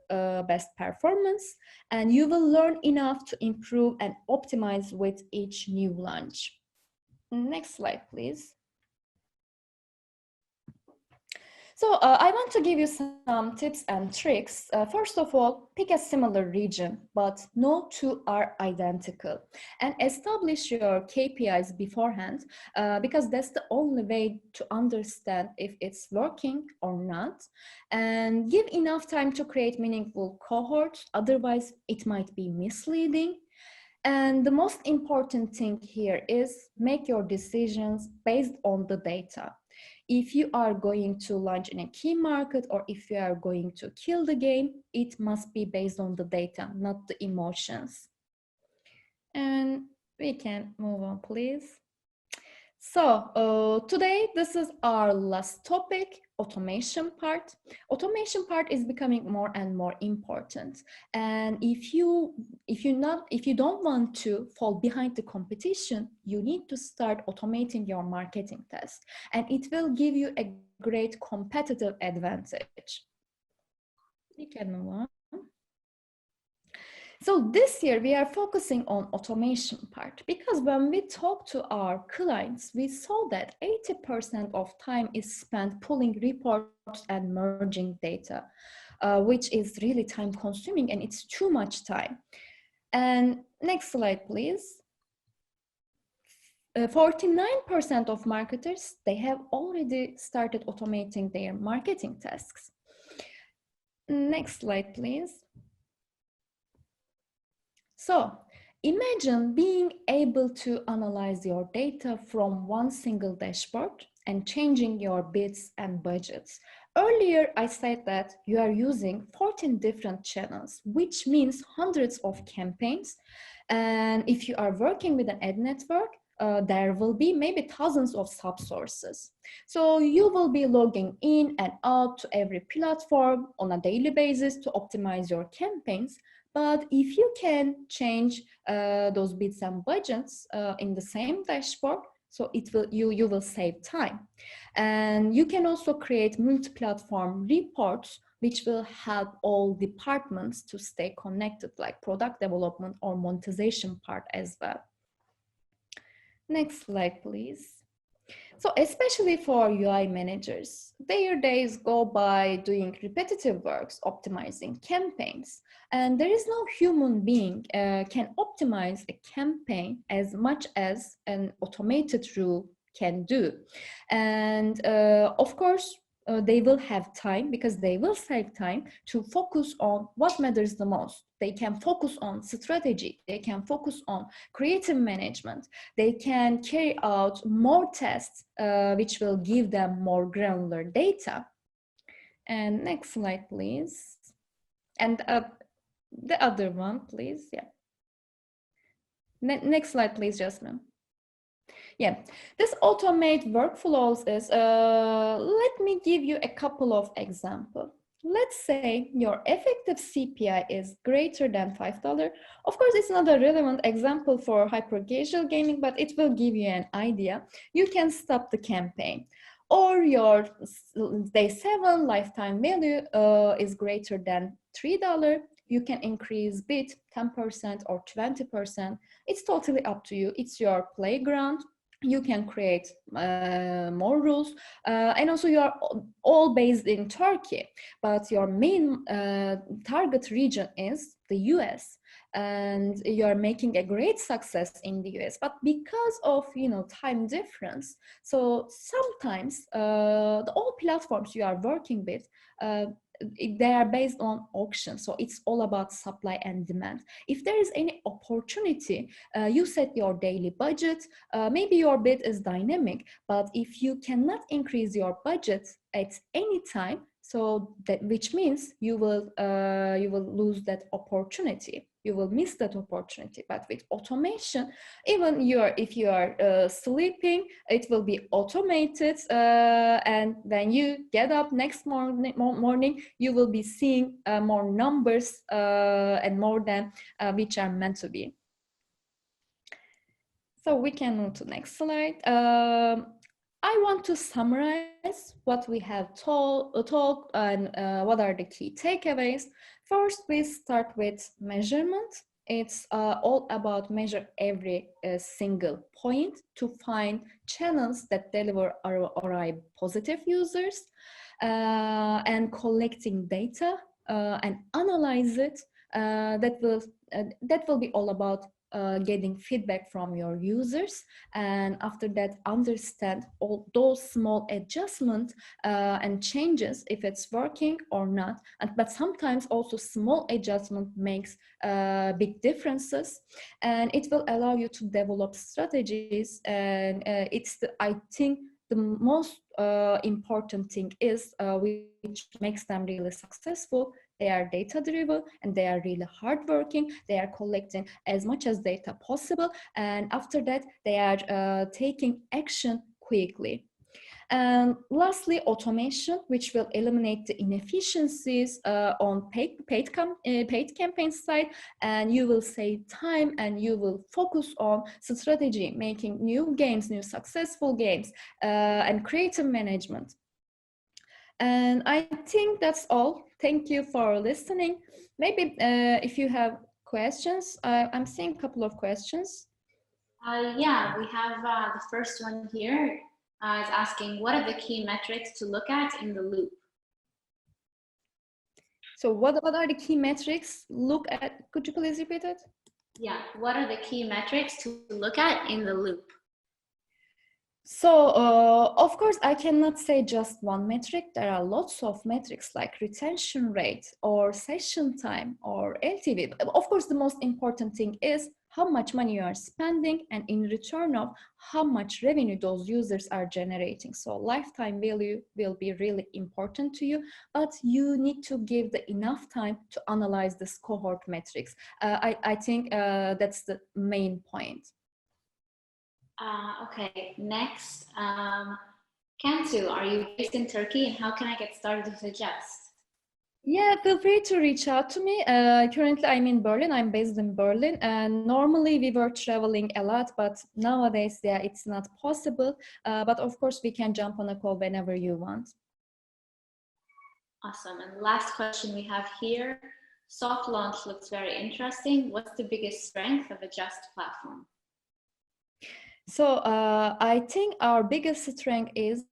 best performance. And you will learn enough to improve and optimize with each new launch. Next slide, please. So I want to give you some tips and tricks. First of all, pick a similar region, but no two are identical. And establish your KPIs beforehand, because that's the only way to understand if it's working or not. And give enough time to create meaningful cohorts, otherwise it might be misleading. And the most important thing here is make your decisions based on the data. If you are going to launch in a key market or if you are going to kill the game, it must be based on the data, not the emotions. And we can move on, please. So today, this is our last topic, automation part. Automation part is becoming more and more important. And if you don't want to fall behind the competition, you need to start automating your marketing tasks, and it will give you a great competitive advantage. You can move on. So this year we are focusing on automation part, because when we talk to our clients, we saw that 80% of time is spent pulling reports and merging data, which is really time consuming, and it's too much time. And next slide, please. 49% of marketers, they have already started automating their marketing tasks. Next slide, please. So imagine being able to analyze your data from one single dashboard and changing your bids and budgets. Earlier, I said that you are using 14 different channels, which means hundreds of campaigns. And if you are working with an ad network, there will be maybe thousands of subsources. So you will be logging in and out to every platform on a daily basis to optimize your campaigns. But if you can change those bids and budgets in the same dashboard, so you will save time. And you can also create multi-platform reports which will help all departments to stay connected, like product development or monetization part as well. Next slide, please. So especially for UI managers, their days go by doing repetitive works, optimizing campaigns, and there is no human being can optimize a campaign as much as an automated rule can do. And of course, they will have time, because they will save time to focus on what matters the most. They can focus on strategy, they can focus on creative management, they can carry out more tests which will give them more granular data. And next slide, please. And the other one, please. Yeah. Next slide, please, Jasmine. Yeah, this automate workflows is, let me give you a couple of examples. Let's say your effective CPI is greater than $5. Of course, it's not a relevant example for hyper-casual gaming, but it will give you an idea. You can stop the campaign. Or your day 7 lifetime value is greater than $3. You can increase bid 10% or 20%. It's totally up to you. It's your playground. You can create more rules, and also you are all based in Turkey, but your main target region is the US, and you are making a great success in the US. But because of time difference, so sometimes all platforms you are working with, they are based on auction, so it's all about supply and demand. If there is any opportunity, you set your daily budget. Maybe your bid is dynamic, but if you cannot increase your budget at any time, so that, which means you will lose that opportunity. You will miss that opportunity. But with automation, even if you are sleeping, it will be automated, and when you get up next morning, you will be seeing more numbers and more than which are meant to be. So we can move to the next slide. I want to summarize what we have talked and what are the key takeaways. First, we start with measurement. It's all about measure every single point to find channels that deliver ROI positive users, and collecting data and analyze it. That will be all about getting feedback from your users, and after that understand all those small adjustments and changes, if it's working or not. But sometimes also small adjustment makes big differences, and it will allow you to develop strategies. And I think the most important thing is which makes them really successful. They are data-driven and they are really hardworking. They are collecting as much as data possible, and after that, they are taking action quickly. And lastly, automation, which will eliminate the inefficiencies on paid campaign side, and you will save time and you will focus on strategy, making new games, new successful games, and creative management. And I think that's all. Thank you for listening. Maybe if you have questions, I'm seeing a couple of questions. Yeah, we have the first one here is asking, what are the key metrics to look at in the loop? So what are the key metrics? Look at, could you please repeat it? Yeah, what are the key metrics to look at in the loop? So, of course, I cannot say just one metric. There are lots of metrics like retention rate or session time or LTV. Of course, the most important thing is how much money you are spending and in return of how much revenue those users are generating. So lifetime value will be really important to you, but you need to give the enough time to analyze this cohort metrics. I think that's the main point. Okay, next, Cansu, are you based in Turkey, and how can I get started with Adjust? Yeah, feel free to reach out to me. Currently, I'm in Berlin. I'm based in Berlin, and normally we were traveling a lot, but nowadays, yeah, it's not possible. But of course, we can jump on a call whenever you want. Awesome. And the last question we have here, soft launch looks very interesting. What's the biggest strength of Adjust platform? So I think our biggest strength is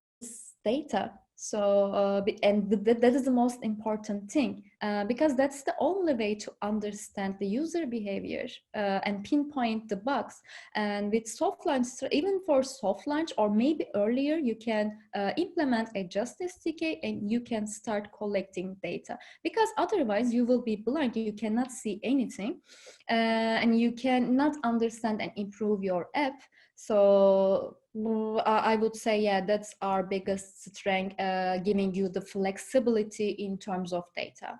data. So, and that is the most important thing, because that's the only way to understand the user behavior and pinpoint the bugs. And with soft launch, even for soft launch or maybe earlier, you can implement a Just SDK and you can start collecting data, because otherwise you will be blind. You cannot see anything and you cannot understand and improve your app. So I would say, yeah, that's our biggest strength, giving you the flexibility in terms of data.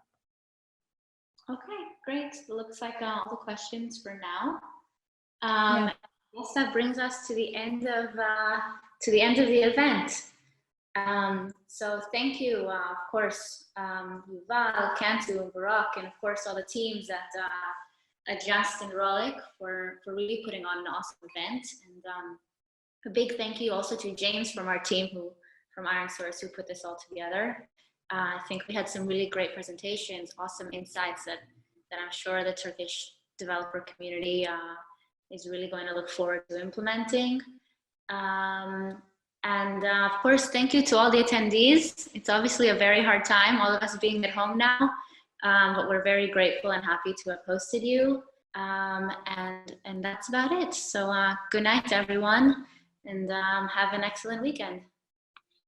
Okay, great. Looks like all the questions for now. Yeah. Yes, that brings us to the end of the event. So thank you, of course, Yuval, Cansu, and Burak, and of course all the teams at Adjust and Rollic for really putting on an awesome event. And a big thank you also to James from our team, from ironSource, who put this all together. I think we had some really great presentations, awesome insights that I'm sure the Turkish developer community is really going to look forward to implementing. And of course, thank you to all the attendees. It's obviously a very hard time, all of us being at home now, but we're very grateful and happy to have hosted you. And that's about it. So good night, everyone, and have an excellent weekend.